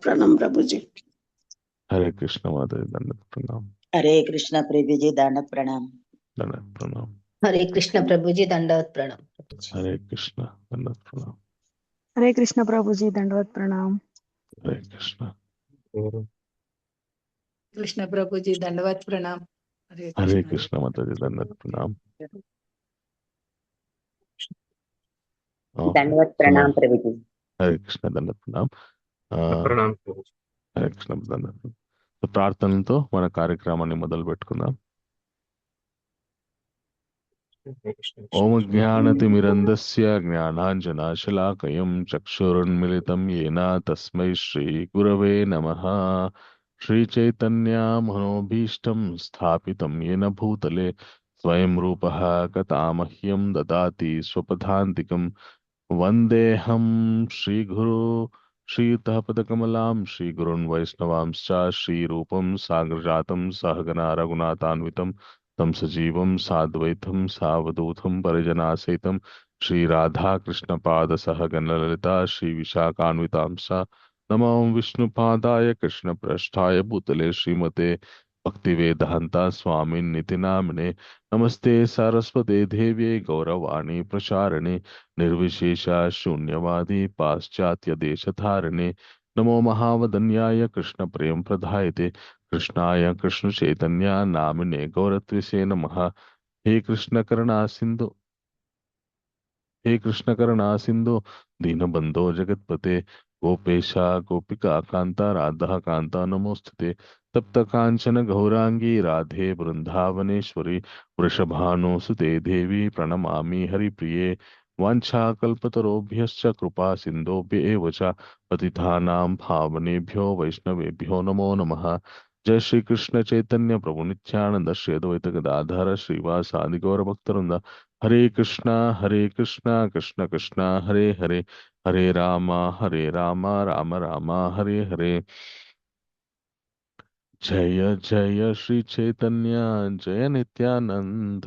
प्रणाम प्रभु जी। हरे कृष्ण माता जी, दंडवत प्रणाम। हरे कृष्ण प्रभु जी, दंडवत प्रणाम। दंडवत प्रणाम। हरे कृष्ण प्रभु जी, दंडवत प्रणाम प्रभु जी। हरे कृष्ण दंडवत प्रणाम। हरे कृष्ण प्रभु जी, दंडवत प्रणाम। हरे कृष्ण। कृष्ण प्रभु जी, दंडवत प्रणाम। हरे कृष्ण माता जी, दंडवत प्रणाम। ओके, दंडवत तो प्रणाम प्रभु जी। हरे कृष्ण दंडवत प्रणाम। प्रणाम। హరే కృష్ణ దండవత్. సో ప్రార్థనలతో మన కార్యక్రమాన్ని మొదలు పెట్టుకుందాం. ఓం జ్ఞానతిమిరంధస్య జ్ఞానాంజనాశలాకయం చక్షురున్మిళితం येन తస్మై శ్రీ గురవే నమః. శ్రీచైతన్య మనోభీష్టం స్థాపితం येन భూతలే స్వయం రూపః కథామహ్యం దదాతి స్వపదాంతికం. వందేహం శ్రీగురు శ్రీయుతపదకమలాం శ్రీగురున్ వైష్ణవాంశ్చ శ్రీరూపం సాగరజాతం సహగణ రఘునాథాన్వితం తం సజీవం సాద్వైతం సావధూతం పరిజనాసైతం శ్రీరాధాకృష్ణపాద సహగణ లలిత శ్రీ విశాఖాన్వితాంశ నమో విష్ణుపాదాయ కృష్ణప్రష్టాయ భూతలే శ్రీమతే భక్తివేదాంత స్వామి నితి నామినే. నమస్తే సరస్వతే దేవ్యే గౌరవాణి ప్రచారిణే నిర్విశేష శూన్యవాది పాశ్చాత్య దేశధారిణే. నమో మహావదన్యాయ కృష్ణ ప్రేమ ప్రదాయతే कृष्णाय कृष्ण चैतन्य नामिने गौरत्विषे नमः. हे कृष्ण करुणा सिंधु हे कृष्ण करुणा सिंधु दीनबंधो जगतपते गोपेशा गोपिका कांता राधा कांता नमोस्तुते. तप्त कांचन गौरांगी राधे वृंदावनेश्वरी वृषभानुसुते देवी प्रणमामि हरिप्रिये. वाञ्छाकल्पतरोभ्यश्च कृपा सिन्धुभ्य एव च पतितानां पावनेभ्यो वैष्णवेभ्यो नमो नमः. जय श्री कृष्ण चैतन्य प्रभु नित्यानंद श्री अद्वैत गदाधर श्रीवासादि गौर भक्तवृंद. हरे कृष्णा कृष्ण कृष्ण हरे हरे हरे राम राम राम हरे हरे. जय जय श्री चैतन्य जय नित्यानंद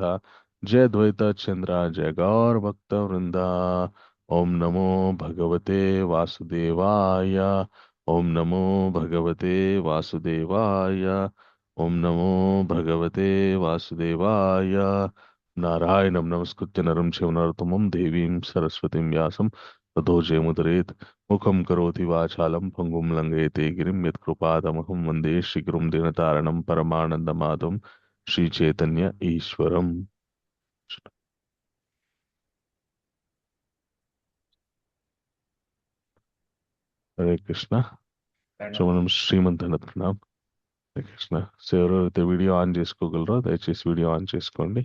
जय द्वैत चंद्र जय गौर भक्त वृंदा. ओम नमो भगवते वासुदेवाय ओम नमो भगवते वासुदेवाय ओम नमो भगवते वासुदेवाय. नारायणं नमस्कृत्य नरं चैव नरोत्तमं देवीं सरस्वतीं व्यासं ततो जयमुदरेत्. मुखं करोति वाचालं पङ्गुं लङ्घयते गिरिं यत्कृपातमहं वन्दे श्रीगुरुं दीनतारणं परमानन्दमाधवं श्रीचैतन्य ईश्वरम्. హరే కృష్ణ. సో మనం శ్రీమద్ అనుకున్నాం. హరే కృష్ణ. సో ఎవరైతే వీడియో ఆన్ చేసుకోగలరో దయచేసి వీడియో ఆన్ చేసుకోండి.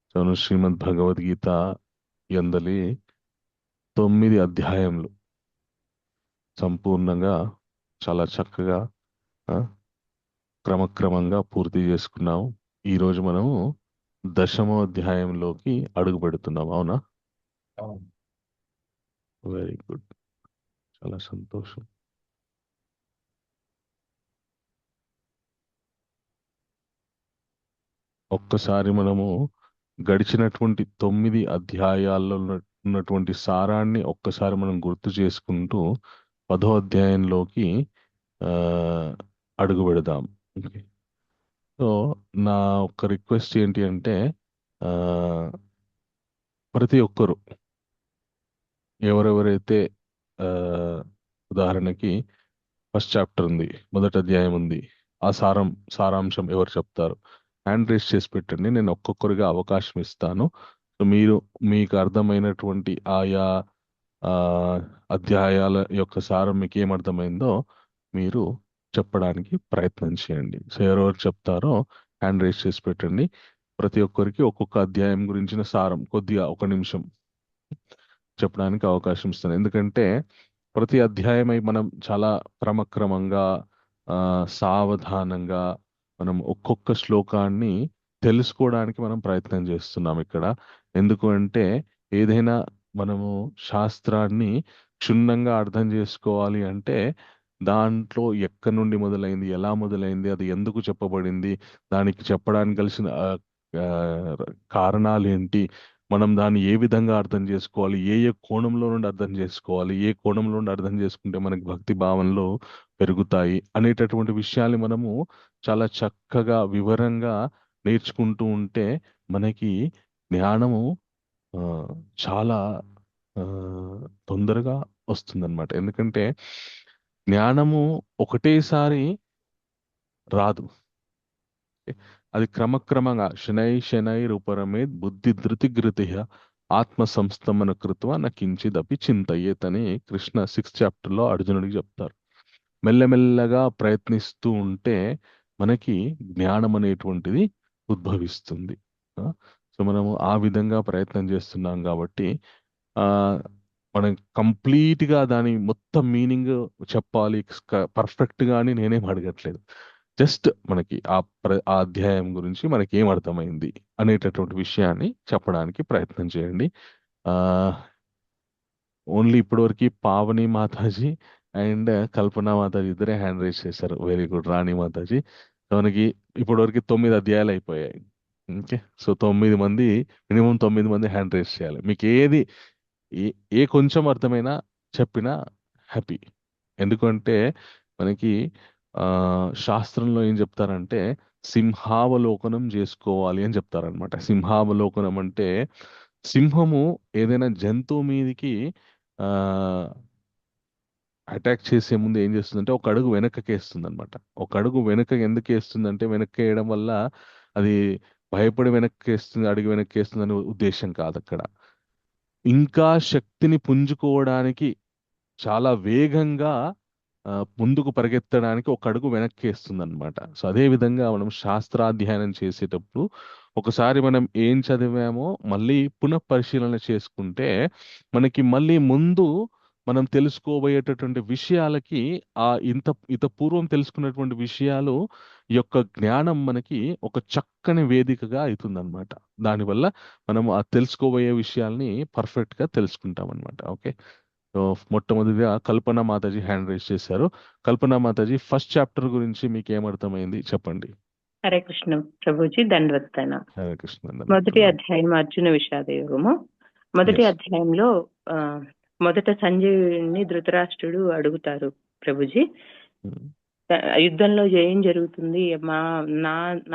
సో మనం శ్రీమద్ భగవద్గీత యందలి 9 అధ్యాయములు సంపూర్ణంగా చాలా చక్కగా క్రమక్రమంగా పూర్తి చేసుకున్నాము. ఈరోజు మనము 10వ అధ్యాయంలోకి అడుగు పెడుతున్నాం. అవునా? వెరీ గుడ్, చాలా సంతోషం. ఒక్కసారి మనము గడిచినటువంటి 9 అధ్యాయాల్లో ఉన్నటువంటి సారాన్ని ఒక్కసారి మనం గుర్తు చేసుకుంటూ 10వ అధ్యాయంలోకి అడుగు పెడదాం. సో నా ఒక్క రిక్వెస్ట్ ఏంటి అంటే ప్రతి ఒక్కరు ఎవరెవరైతే ఉదాహరణకి ఫస్ట్ చాప్టర్ ఉంది, మొదటి అధ్యాయం ఉంది, ఆ సారాంశం ఎవరు చెప్తారు? హ్యాండ్ రేస్ చేసి పెట్టండి. నేను ఒక్కొక్కరిగా అవకాశం ఇస్తాను. సో మీరు మీకు అర్థమైనటువంటి ఆయా అధ్యాయాల యొక్క సారం మీకు ఏమర్థమైందో మీరు చెప్పడానికి ప్రయత్నం చేయండి. సో ఎవరెవరు చెప్తారో హ్యాండ్ రేస్ చేసి పెట్టండి. ప్రతి ఒక్కరికి ఒక్కొక్క అధ్యాయం గురించిన సారం కొద్దిగా 1 నిమిషం చెప్పడానికి అవకాశం ఇస్తాను. ఎందుకంటే ప్రతి అధ్యాయమై మనం చాలా క్రమక్రమంగా సావధానంగా మనం ఒక్కొక్క శ్లోకాన్ని తెలుసుకోవడానికి మనం ప్రయత్నం చేస్తున్నాం ఇక్కడ. ఎందుకు అంటే ఏదైనా మనము శాస్త్రాన్ని క్షుణ్ణంగా అర్థం చేసుకోవాలి అంటే దాంట్లో ఎక్కడి నుండి మొదలైంది, ఎలా మొదలైంది, అది ఎందుకు చెప్పబడింది, దానికి చెప్పడానికి కలిసిన కారణాలు ఏంటి, మనం దాన్ని ఏ విధంగా అర్థం చేసుకోవాలి, ఏ ఏ కోణంలో నుండి అర్థం చేసుకోవాలి, ఏ కోణంలో నుండి అర్థం చేసుకుంటే మనకి భక్తి భావనలో పెరుగుతాయి అనేటటువంటి విషయాల్ని మనము చాలా చక్కగా వివరంగా నేర్చుకుంటూ ఉంటే మనకి జ్ఞానము ఆ, చాలా ఆ, తొందరగా వస్తుందన్నమాట. ఎందుకంటే జ్ఞానము ఒకటేసారి రాదు. అది క్రమక్రమంగా శనై శనై రూపరమేద్ బుద్ధి ధృతిగృతి ఆత్మ సంస్థమన కృత్వ నా కించిదపి చింతయేత్ అని కృష్ణ 6th చాప్టర్లో అర్జునుడికి చెప్తారు. మెల్లమెల్లగా ప్రయత్నిస్తూ ఉంటే మనకి జ్ఞానం అనేటువంటిది ఉద్భవిస్తుంది. ఆ, సో మనము ఆ విధంగా ప్రయత్నం చేస్తున్నాం కాబట్టి ఆ మనం కంప్లీట్ గా దాని మొత్తం మీనింగ్ చెప్పాలి పర్ఫెక్ట్ గా అని నేనేం అడగట్లేదు. జస్ట్ మనకి ఆ అధ్యాయం గురించి మనకి ఏం అర్థమైంది అనేటటువంటి విషయాన్ని చెప్పడానికి ప్రయత్నం చేయండి. ఆ ఓన్లీ ఇప్పటివరకు పావని మాతాజీ అండ్ కల్పన మాతాజీ ఇద్దరే హ్యాండ్ రైజ్ చేశారు. వెరీ గుడ్ రాణి మాతాజీ. సో మనకి ఇప్పటివరకు 9 అధ్యాయాలు అయిపోయాయి. ఓకే, సో 9 మంది, మినిమం 9 మంది హ్యాండ్ రైజ్ చేయాలి. మీకు ఏది ఏ ఏ కొంచెం అర్థమైనా చెప్పినా హ్యాపీ. ఎందుకంటే మనకి ఆ శాస్త్రంలో ఏం చెప్తారంటే సింహావలోకనం చేసుకోవాలి అని చెప్తారనమాట. సింహావలోకనం అంటే సింహము ఏదైనా జంతువు మీదకి ఆ అటాక్ చేసే ముందు ఏం చేస్తుందంటే ఒక అడుగు వెనక్కి వేస్తుంది అనమాట. ఒక అడుగు వెనక్కి ఎందుకు వేస్తుందంటే వెనక్కి వేయడం వల్ల అది భయపడి వెనక్కి వేస్తుంది, అడుగు వెనక్కి వేస్తుంది అనే ఉద్దేశం కాదు అక్కడ. ఇంకా శక్తిని పుంజుకోవడానికి చాలా వేగంగా ముందుకు పరిగెత్తడానికి ఒక అడుగు వెనక్కి వేస్తుంది అనమాట. సో అదే విధంగా మనం శాస్త్రాధ్యయనం చేసేటప్పుడు ఒకసారి మనం ఏం చదివామో మళ్ళీ పునః పరిశీలన చేసుకుంటే మనకి మళ్ళీ ముందు మనం తెలుసుకోబోయేటటువంటి విషయాలకి ఇంత పూర్వం తెలుసుకున్నటువంటి విషయాలు యొక్క జ్ఞానం మనకి ఒక చక్కని వేదికగా అవుతుందన్నమాట. దానివల్ల మనం ఆ తెలుసుకోబోయే విషయాల్ని పర్ఫెక్ట్ గా తెలుసుకుంటాం అనమాట. ఓకే, సో మొట్టమొదటిగా కల్పన మాతాజీ హ్యాండ్ రైజ్ చేశారు. కల్పన మాతాజీ, ఫస్ట్ చాప్టర్ గురించి మీకు ఏమర్థమైంది చెప్పండి. హరే కృష్ణ ప్రభుజీ, దండవత్తన. హరే కృష్ణ. మొదటి అధ్యాయం అర్జున విషాద యోగము. మొదటి Yes. అధ్యాయంలో మొదట సంజయుడిని ధృతరాష్ట్రుడు అడుగుతారు, ప్రభుజీ Hmm. యుద్ధంలో ఏం జరుగుతుంది,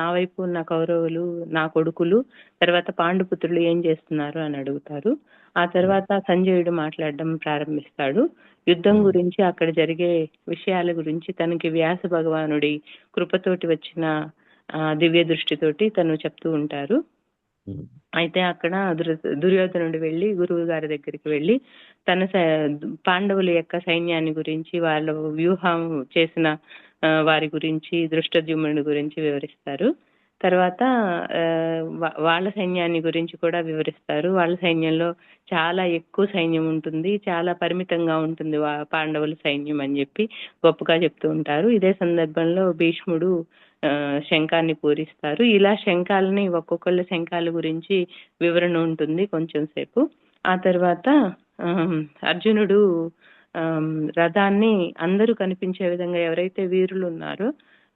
నా వైపు ఉన్న కౌరవులు, నా కొడుకులు, తర్వాత పాండుపుత్రులు ఏం చేస్తున్నారు అని అడుగుతారు. ఆ తర్వాత సంజయుడు మాట్లాడడం ప్రారంభిస్తాడు. యుద్ధం గురించి, అక్కడ జరిగే విషయాల గురించి తనకి వ్యాస భగవానుడి కృపతోటి వచ్చిన దివ్య దృష్టితోటి తను చెప్తూ ఉంటారు. అయితే అక్కడ దుర్యోధనుడు వెళ్ళి గురువు గారి దగ్గరికి వెళ్ళి తన పాండవుల యొక్క సైన్యాన్ని గురించి, వాళ్ళ వ్యూహం చేసిన వారి గురించి, దృష్టద్యుమ్నుడి గురించి వివరిస్తారు. తర్వాత వాళ్ళ సైన్యాన్ని గురించి కూడా వివరిస్తారు. వాళ్ళ సైన్యంలో చాలా ఎక్కువ సైన్యం ఉంటుంది, చాలా పరిమితంగా ఉంటుంది పాండవుల సైన్యం అని చెప్పి గొప్పగా చెప్తూ ఉంటారు. ఇదే సందర్భంలో భీష్ముడు శంఖాన్ని పూరిస్తారు. ఇలా శంఖాలని, ఒక్కొక్కళ్ళ శంఖాల గురించి వివరణ ఉంటుంది కొంచెం సేపు. ఆ తర్వాత అర్జునుడు రథాన్ని అందరూ కనిపించే విధంగా, ఎవరైతే వీరులు ఉన్నారో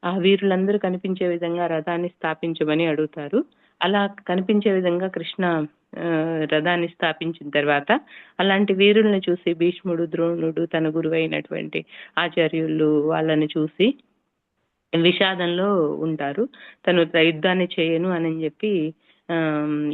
ఆ వీరులందరూ కనిపించే విధంగా రథాన్ని స్థాపించమని అడుగుతారు. అలా కనిపించే విధంగా కృష్ణ రథాన్ని స్థాపించిన తర్వాత అలాంటి వీరుల్ని చూసి భీష్ముడు, ద్రోణుడు, తన గురువైనటువంటి ఆచార్యులు వాళ్ళని చూసి విషాదంలో ఉంటారు. తను యుద్ధాన్ని చేయను అని చెప్పి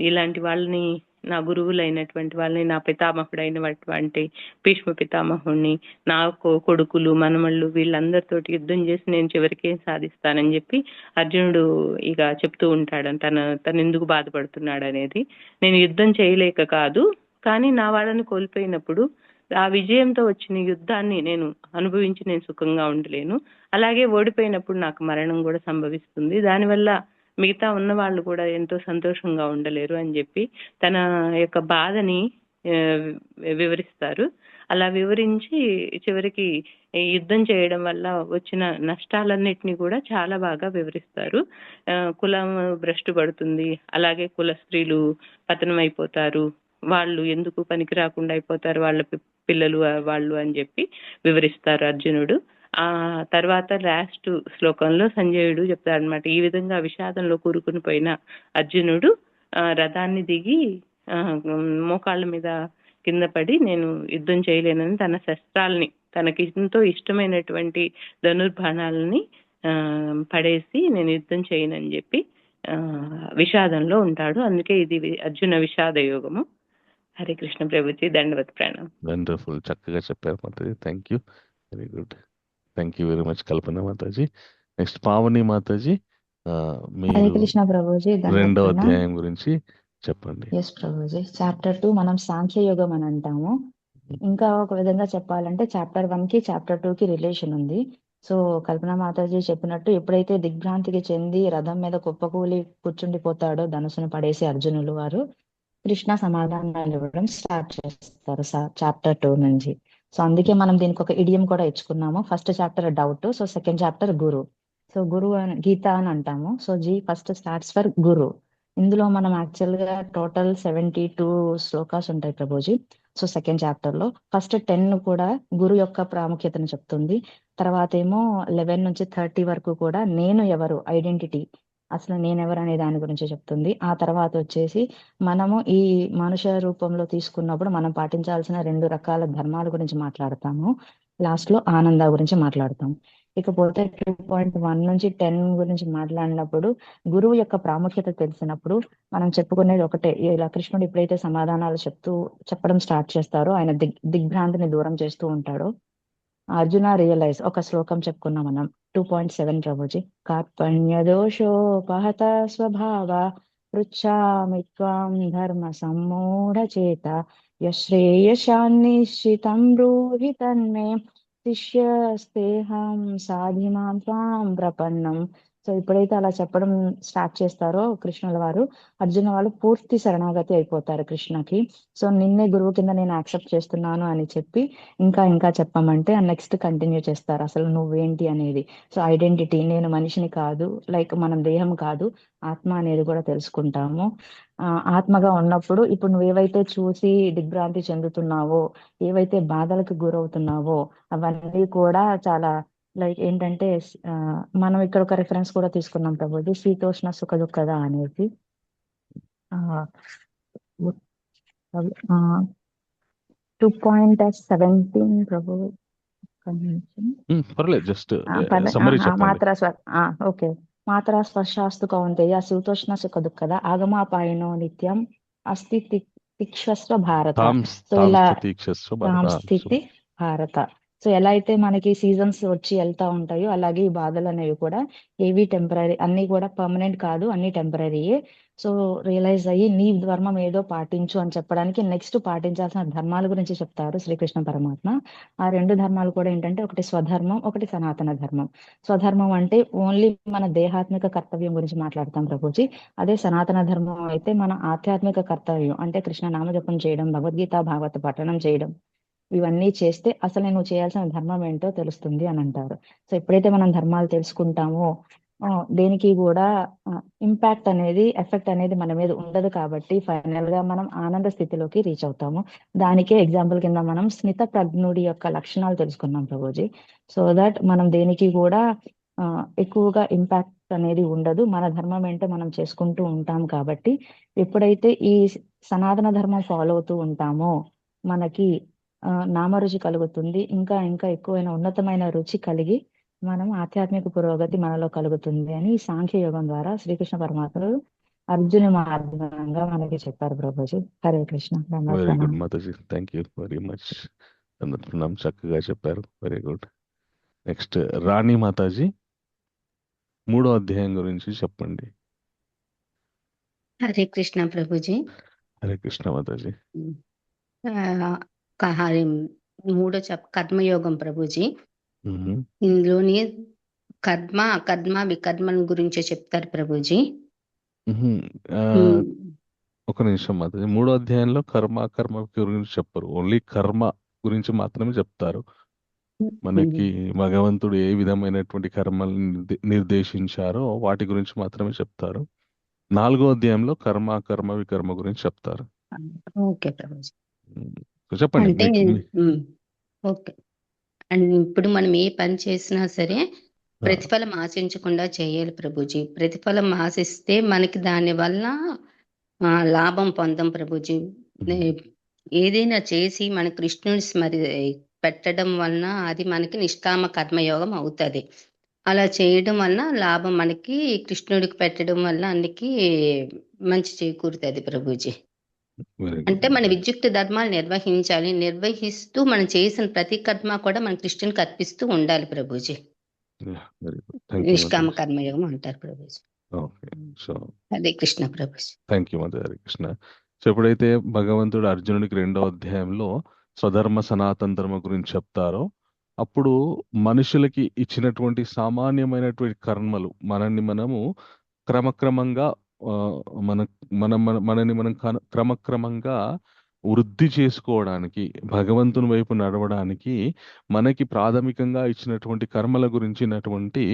ఇలాంటి వాళ్ళని, నా గురువులైనటువంటి వాళ్ళని, నా పితామహుడైనటువంటి భీష్మ పితామహుడిని, నా కొడుకులు, మనమళ్ళు, వీళ్ళందరితోటి యుద్ధం చేసి నేను చివరికి ఏం సాధిస్తానని చెప్పి అర్జునుడు ఇక చెప్తూ ఉంటాడు తను ఎందుకు బాధపడుతున్నాడు అనేది. నేను యుద్ధం చేయలేక కాదు, కానీ నా వాళ్ళని కోల్పోయినప్పుడు ఆ విజయంతో వచ్చిన యుద్ధాన్ని నేను అనుభవించి నేను సుఖంగా ఉండలేను. అలాగే ఓడిపోయినప్పుడు నాకు మరణం కూడా సంభవిస్తుంది. దానివల్ల మిగతా ఉన్న వాళ్ళు కూడా ఎంతో సంతోషంగా ఉండలేరు అని చెప్పి తన యొక్క బాధని వివరిస్తారు. అలా వివరించి చివరికి యుద్ధం చేయడం వల్ల వచ్చిన నష్టాలన్నిటినీ కూడా చాలా బాగా వివరిస్తారు. కులం భ్రష్టు పడుతుంది, అలాగే కుల స్త్రీలు పతనం అయిపోతారు, వాళ్ళు ఎందుకు పనికి రాకుండా అయిపోతారు, వాళ్ళ పిల్లలు వాళ్ళు అని చెప్పి వివరిస్తారు అర్జునుడు. ఆ తర్వాత లాస్ట్ శ్లోకంలో సంజయుడు చెప్తాడు అనమాట. ఈ విధంగా విషాదంలో కూరుకుని పోయిన అర్జునుడు రథాన్ని దిగి మోకాళ్ళ మీద కింద పడి నేను యుద్ధం చేయలేనని తన శస్త్రాల్ని, తనకి ఎంతో ఇష్టమైనటువంటి ధనుర్బాణాలని పడేసి నేను యుద్ధం చేయనని చెప్పి విషాదంలో ఉంటాడు. అందుకే ఇది అర్జున విషాద యోగము. హరే కృష్ణ ప్రభుజీ, దండవత్ ప్రణామం. వండర్ఫుల్, చక్కగా చెప్పారు Mataji. Thank you, very good. Thank you very much Kalpana Mataji. Next Pavani Mataji, Hare మీరు కృష్ణ ప్రభుజీ, దండవత్ రెండవ ప్రణామ్. అధ్యాయం గురించి చెప్పండి. ఎస్ ప్రభుజీ, చాప్టర్ 2 మనం సాంఖ్యయోగం అని అంటాము. ఇంకా ఒక విధంగా చెప్పాలంటే చాప్టర్ 1 కి చాప్టర్ 2 కి రిలేషన్ ఉంది. సో కల్పన మాతాజీ చెప్పినట్టు ఎప్పుడైతే దిగ్భ్రాంతికి చెంది రథం మీద కుప్పకూలి కూర్చుండిపోతాడో ధనుసును పడేసి అర్జునులు వారు, కృష్ణ సమాధానాలు ఇవ్వడం స్టార్ట్ చేస్తారు చాప్టర్ 2 నుంచి. సో అందుకే మనం దీనికి ఒక ఇడియం కూడా ఇచ్చుకున్నాము. First chapter doubt, so second chapter గురు. సో గురు అని గీత అని అంటాము. So G first starts for గురు. ఇందులో మనం యాక్చువల్ గా టోటల్ 72 శ్లోకాస్ ఉంటాయి ప్రభుజీ. సో సెకండ్ చాప్టర్ లో ఫస్ట్ 10 కూడా గురు యొక్క ప్రాముఖ్యతను చెప్తుంది. తర్వాత ఏమో 11 నుంచి 30 వరకు కూడా నేను ఎవరు, ఐడెంటిటీ, అసలు నేనెవరు అనే దాని గురించి చెప్తుంది. ఆ తర్వాత వచ్చేసి మనము ఈ మనుష్య రూపంలో తీసుకున్నప్పుడు మనం పాటించాల్సిన 2 రకాల ధర్మాల గురించి మాట్లాడతాము. లాస్ట్ లో ఆనంద గురించి మాట్లాడతాం. ఇకపోతే 2.1 నుంచి 10 గురించి మాట్లాడినప్పుడు గురువు యొక్క ప్రాముఖ్యత తెలిసినప్పుడు మనం చెప్పుకునేది ఒకటే, ఇలా కృష్ణుడు ఎప్పుడైతే సమాధానాలు చెప్పడం స్టార్ట్ చేస్తారో ఆయన దిగ్భ్రాంతిని దూరం చేస్తూ ఉంటాడో అర్జున రియలైజ్, ఒక శ్లోకం చెప్పుకున్నాం మనం 2.7 ప్రభుజీ. కార్పణ్య దోషోపహత స్వభావ పృచ్ఛామి త్వాం ధర్మ సమ్మూఢ చేత యశ్రేయశాన్నిశ్చితం బ్రూహి తన్మే శిష్యస్తేహం సాధిమాం త్వాం ప్రపన్నం. సో ఎప్పుడైతే అలా చెప్పడం స్టార్ట్ చేస్తారో కృష్ణుల వారు, అర్జున వాళ్ళు పూర్తి శరణాగతి అయిపోతారు కృష్ణకి. సో నిన్నే గురువు కింద నేను యాక్సెప్ట్ చేస్తున్నాను అని చెప్పి ఇంకా చెప్పమంటే నెక్స్ట్ కంటిన్యూ చేస్తారు అసలు నువ్వేంటి అనేది. సో ఐడెంటిటీ, నేను మనిషిని కాదు, లైక్ మనం దేహం కాదు, ఆత్మ అనేది కూడా తెలుసుకుంటాము. ఆత్మగా ఉన్నప్పుడు ఇప్పుడు నువ్వు ఏవైతే చూసి దిగ్భ్రాంతి చెందుతున్నావో, ఏవైతే బాధలకు గురవుతున్నావో అవన్నీ కూడా చాలా లైక్ ఏంటంటే మనం ఇక్కడ ఒక రిఫరెన్స్ కూడా తీసుకున్నాం ప్రభుజీ, శీతోష్ణ సుఖ దుఃఖద అనేది. 2.17 ప్రభు. పర్లేదు, జస్ట్ సమ్మరీ చెప్పండి. ఓకే. మాత్రా స్పర్శాస్తు కౌంతేయ శీతోష్ణ సుఖ దుఃఖద ఆగమాపాయనో నిత్యం అస్తి తిక్షస్వ భారత. సో ఇలా స్థితి భారత. సో ఎలా అయితే మనకి సీజన్స్ వచ్చి వెళ్తా ఉంటాయో అలాగే ఈ బాధలు అనేవి కూడా ఏవి టెంపరీ, అన్ని కూడా పర్మనెంట్ కాదు, అన్ని టెంపరీయే. సో రియలైజ్ అయ్యి నీ ధర్మం ఏదో పాటించు అని చెప్పడానికి నెక్స్ట్ పాటించాల్సిన ధర్మాల గురించి చెప్తారు శ్రీకృష్ణ పరమాత్మ. ఆ 2 ధర్మాలు కూడా ఏంటంటే ఒకటి స్వధర్మం, ఒకటి సనాతన ధర్మం. స్వధర్మం అంటే ఓన్లీ మన దేహాత్మిక కర్తవ్యం గురించి మాట్లాడతాం ప్రభుజీ. అదే సనాతన ధర్మం అయితే మన ఆధ్యాత్మిక కర్తవ్యం అంటే కృష్ణ నామజపం చేయడం, భగవద్గీత భాగవత పఠనం చేయడం, ఇవన్నీ చేస్తే అసలు నువ్వు చేయాల్సిన ధర్మం ఏంటో తెలుస్తుంది అని అంటారు. సో ఎప్పుడైతే మనం ధర్మాలు తెలుసుకుంటామో దేనికి కూడా ఇంపాక్ట్ అనేది, ఎఫెక్ట్ అనేది మన మీద ఉండదు. కాబట్టి ఫైనల్ గా మనం ఆనంద స్థితిలోకి రీచ్ అవుతాము. దానికే ఎగ్జాంపుల్ కింద మనం స్మిత ప్రజ్ఞుడి యొక్క లక్షణాలు తెలుసుకున్నాం ప్రభుజీ. సో దట్ మనం దేనికి కూడా ఎక్కువగా ఇంపాక్ట్ అనేది ఉండదు, మన ధర్మం ఏంటో మనం చేసుకుంటూ ఉంటాం. కాబట్టి ఎప్పుడైతే ఈ సనాతన ధర్మం ఫాలో అవుతూ ఉంటామో మనకి నామరుచి కలుగుతుంది, ఇంకా ఎక్కువైన ఉన్నతమైన రుచి కలిగి మనం ఆధ్యాత్మిక పురోగతి మనలో కలుగుతుంది అని సాంఖ్య యోగం ద్వారా శ్రీకృష్ణ పరమాత్ముడు అర్జున మాధ్యమంగా మనకి చెప్పారు Prabhuji. Hare Krishna. Very good Mataji, thank you very much. చక్కగా చెప్పారు, వెరీ గుడ్. నెక్స్ట్ రాణి మాతాజీ, 3వ అధ్యాయం గురించి చెప్పండి. హరే కృష్ణ ప్రభుజీ. హరే కృష్ణ మాతాజీ. కర్మయోగం ప్రభుజీ. ఇందులోని కర్మ వికర్మల గురించి చెప్తారు ప్రభుజీ. ఒక నిమిషం మాత్రం, 3వ అధ్యాయంలో కర్మ గురించి చెప్పరు, ఓన్లీ కర్మ గురించి మాత్రమే చెప్తారు. మనకి భగవంతుడు ఏ విధమైనటువంటి కర్మల్ని నిర్దేశించారో వాటి గురించి మాత్రమే చెప్తారు. 4వ అధ్యాయంలో కర్మ వికర్మ గురించి చెప్తారు. ఓకే ప్రభుజీ, చెప్పండి. ఓకే. అండ్ ఇప్పుడు మనం ఏ పని చేసినా సరే ప్రతిఫలం ఆశించకుండా చేయాలి ప్రభుజీ. ప్రతిఫలం ఆశిస్తే మనకి దాని వల్ల లాభం పొందం ప్రభుజీ. ఏదైనా చేసి మన కృష్ణుని స్మరి పెట్టడం వలన అది మనకి నిష్కామ కర్మయోగం అవుతుంది. అలా చేయడం వలన లాభం మనకి కృష్ణుడికి పెట్టడం వల్ల అన్నికి మంచి చేకూరుతుంది ప్రభుజీ. వెరీ అంటే గుడ్. మన విద్యుక్త ధర్మాలు నిర్వహించాలి. నిర్వహిస్తూ మనం చేసిన ప్రతి కర్మ కూడా మన కృష్ణునికి అర్పిస్తూ ఉండాలి Prabhuji. Very good. Thank you నిష్కామ మాతాజీ. కర్మయోగం అంటారు ప్రభుజీ. ఓకే. సో అదే Krishna Prabhuji. Thank you Mataji. Hare Krishna. So ఎప్పుడైతే భగవంతుడు అర్జునుడికి 2వ అధ్యాయంలో స్వధర్మ సనాతన ధర్మ గురించి చెప్తారో అప్పుడు మనుషులకి ఇచ్చినటువంటి సామాన్యమైనటువంటి కర్మలు మనము క్రమక్రమంగా ఆ, మన మనని మనం క్రమక్రమంగా వృద్ధి చేసుకోవడానికి భగవంతుని వైపు నడవడానికి మనకి ప్రాథమికంగా ఇచ్చినటువంటి కర్మల గురించినటువంటి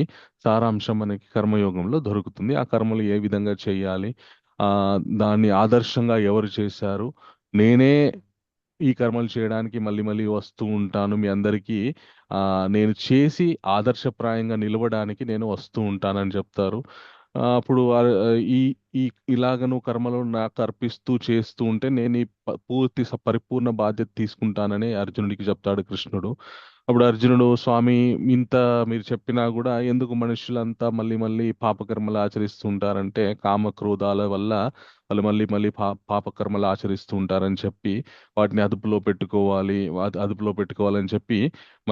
సారాంశం మనకి కర్మయోగంలో దొరుకుతుంది. ఆ కర్మలు ఏ విధంగా చేయాలి, దాన్ని ఆదర్శంగా ఎవరు చేశారు, నేనే ఈ కర్మలు చేయడానికి మళ్ళీ మళ్ళీ వస్తూ ఉంటాను మీ అందరికీ, నేను చేసి ఆదర్శప్రాయంగా నిలవడానికి నేను వస్తూ ఉంటానని చెప్తారు. అప్పుడు ఈ ఈ ఇలాగ నువ్వు కర్మలు నాకు అర్పిస్తూ చేస్తూ ఉంటే నేను ఈ పూర్తి పరిపూర్ణ బాధ్యత తీసుకుంటానని అర్జునుడికి చెప్తాడు కృష్ణుడు. అప్పుడు అర్జునుడు, స్వామి ఇంత మీరు చెప్పినా కూడా ఎందుకు మనుషులంతా మళ్ళీ మళ్ళీ పాపకర్మలు ఆచరిస్తూ ఉంటారంటే కామ క్రోధాల వల్ల వాళ్ళు మళ్ళీ మళ్ళీ పాపకర్మలు ఆచరిస్తూ ఉంటారని చెప్పి వాటిని అదుపులో పెట్టుకోవాలని చెప్పి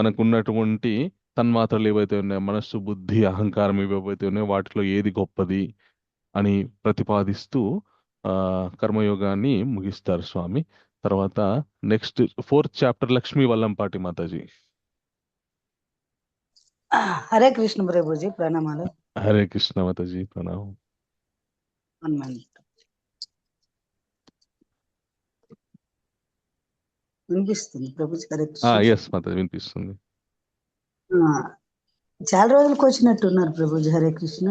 మనకున్నటువంటి తన్మాత్రలు ఏవైతే ఉన్నాయో మనస్సు, బుద్ధి, అహంకారం ఏవైతే ఉన్నాయో వాటిలో ఏది గొప్పది అని ప్రతిపాదిస్తూ కర్మయోగాన్ని ముగిస్తారు స్వామి. తర్వాత next 4th chapter Lakshmi Vallampati Mataji. Hare Krishna Prabhuji, ప్రణామాలు. హరే కృష్ణ మాతాజీ, ప్రణామం. వినిపిస్తుంది ప్రభుజీ? హరే కృష్ణ. ఎస్ మాతాజీ, వినిపిస్తుంది. చాలా రోజులకు వచ్చినట్టున్నారు ప్రభుజీ. హరే కృష్ణ.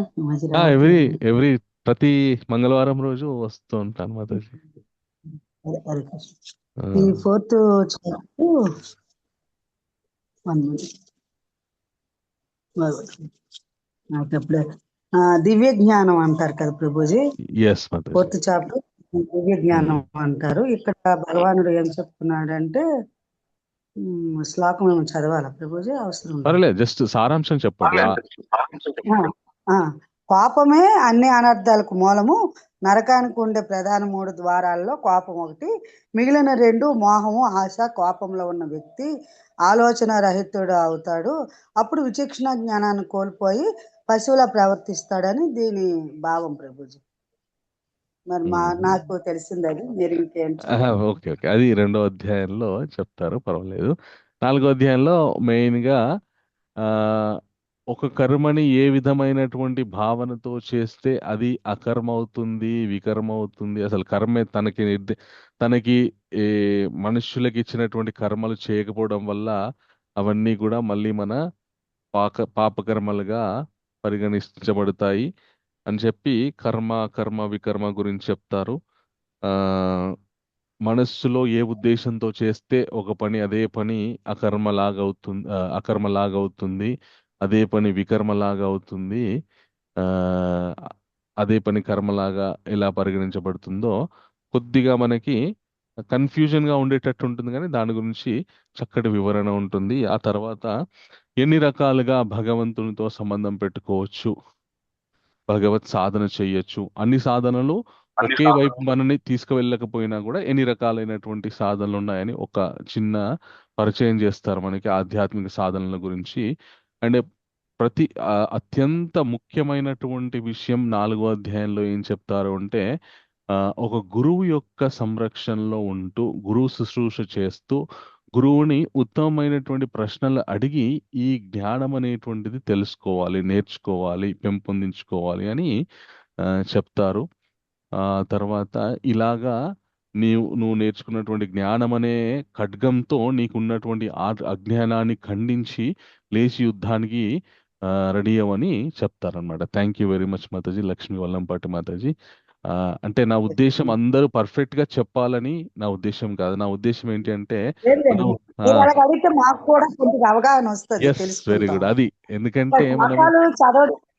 ఎవ్రీ ప్రతి మంగళవారం రోజు వస్తూ ఉంటాను మాతాజీ. హరే కృష్ణ. ఈ 4th నాకప్పుడే దివ్య జ్ఞానం అంటారు కదా ప్రభుజీ. 4th చాప్టర్ దివ్య జ్ఞానం అంటారు. ఇక్కడ భగవానుడు ఏం చెప్తున్నాడంటే, శ్లోకం ఏమో చదవాలా ప్రభుజీ? అవసరం పర్లేదు, జస్ట్ సారాంశం చెప్పండి. కోపమే అన్ని అనర్థాలకు మూలము. నరకానికి ఉండే ప్రధాన 3 ద్వారాల్లో కోపం ఒకటి. మిగిలిన 2 మోహము, ఆశ. కోపంలో ఉన్న వ్యక్తి ఆలోచన రహితుడు అవుతాడు. అప్పుడు విచక్షణ జ్ఞానాన్ని కోల్పోయి పశువులా ప్రవర్తిస్తాడని దీని భావం ప్రభుజీ. మరి నాకు తెలిసింది అది. మీరు ఇంకేంటి? ఓకే, అది 2వ అధ్యాయంలో చెప్తారు, పర్వాలేదు. 4వ అధ్యాయంలో మెయిన్ గా ఒక కర్మని ఏ విధమైనటువంటి భావనతో చేస్తే అది అకర్మ అవుతుంది, వికర్మ అవుతుంది, అసలు కర్మే తనకి మనుష్యులకి ఇచ్చినటువంటి కర్మలు చేయకపోవడం వల్ల అవన్నీ కూడా మళ్ళీ మన పాపకర్మలుగా పరిగణించబడతాయి అని చెప్పి కర్మ వికర్మ గురించి చెప్తారు. మనస్సులో ఏ ఉద్దేశంతో చేస్తే ఒక పని అదే పని అకర్మలాగవుతుంది, అదే పని వికర్మలాగా అవుతుంది, అదే పని కర్మలాగా ఎలా పరిగణించబడుతుందో కొద్దిగా మనకి కన్ఫ్యూజన్ గా ఉండేటట్టు ఉంటుంది, కానీ దాని గురించి చక్కటి వివరణ ఉంటుంది. ఆ తర్వాత ఎన్ని రకాలుగా భగవంతునితో సంబంధం పెట్టుకోవచ్చు, భగవత్ సాధన చెయ్యొచ్చు. అన్ని సాధనలు ఒకే వైపు మనని తీసుకువెళ్ళకపోయినా కూడా ఎన్ని రకాలైనటువంటి సాధనలు ఉన్నాయని ఒక చిన్న పరిచయం చేస్తారు మనకి ఆధ్యాత్మిక సాధనల గురించి. అండ్ అత్యంత ముఖ్యమైనటువంటి విషయం 4వ అధ్యాయంలో ఏం చెప్తారు అంటే, ఒక గురువు యొక్క సంరక్షణలో ఉంటూ గురువు శుశ్రూష చేస్తూ గురువుని ఉత్తమమైనటువంటి ప్రశ్నలు అడిగి ఈ జ్ఞానం అనేటువంటిది తెలుసుకోవాలి, నేర్చుకోవాలి, పెంపొందించుకోవాలి అని చెప్తారు. తర్వాత ఇలాగా నువ్వు నేర్చుకున్నటువంటి జ్ఞానం అనే ఖడ్గంతో నీకున్నటువంటి అజ్ఞానాన్ని ఖండించి లేచి యుద్ధానికి రెడీ అవ్వని చెప్తారనమాట. Thank you very much Mataji, Lakshmi Vallampati Mataji. అంటే నా ఉద్దేశం అందరూ పర్ఫెక్ట్ గా చెప్పాలని నా ఉద్దేశం కాదు. నా ఉద్దేశం ఏంటి అంటే మాకు కూడా కొంచెం అవగాహన వస్తుంది. Very good. అది ఎందుకంటే మనం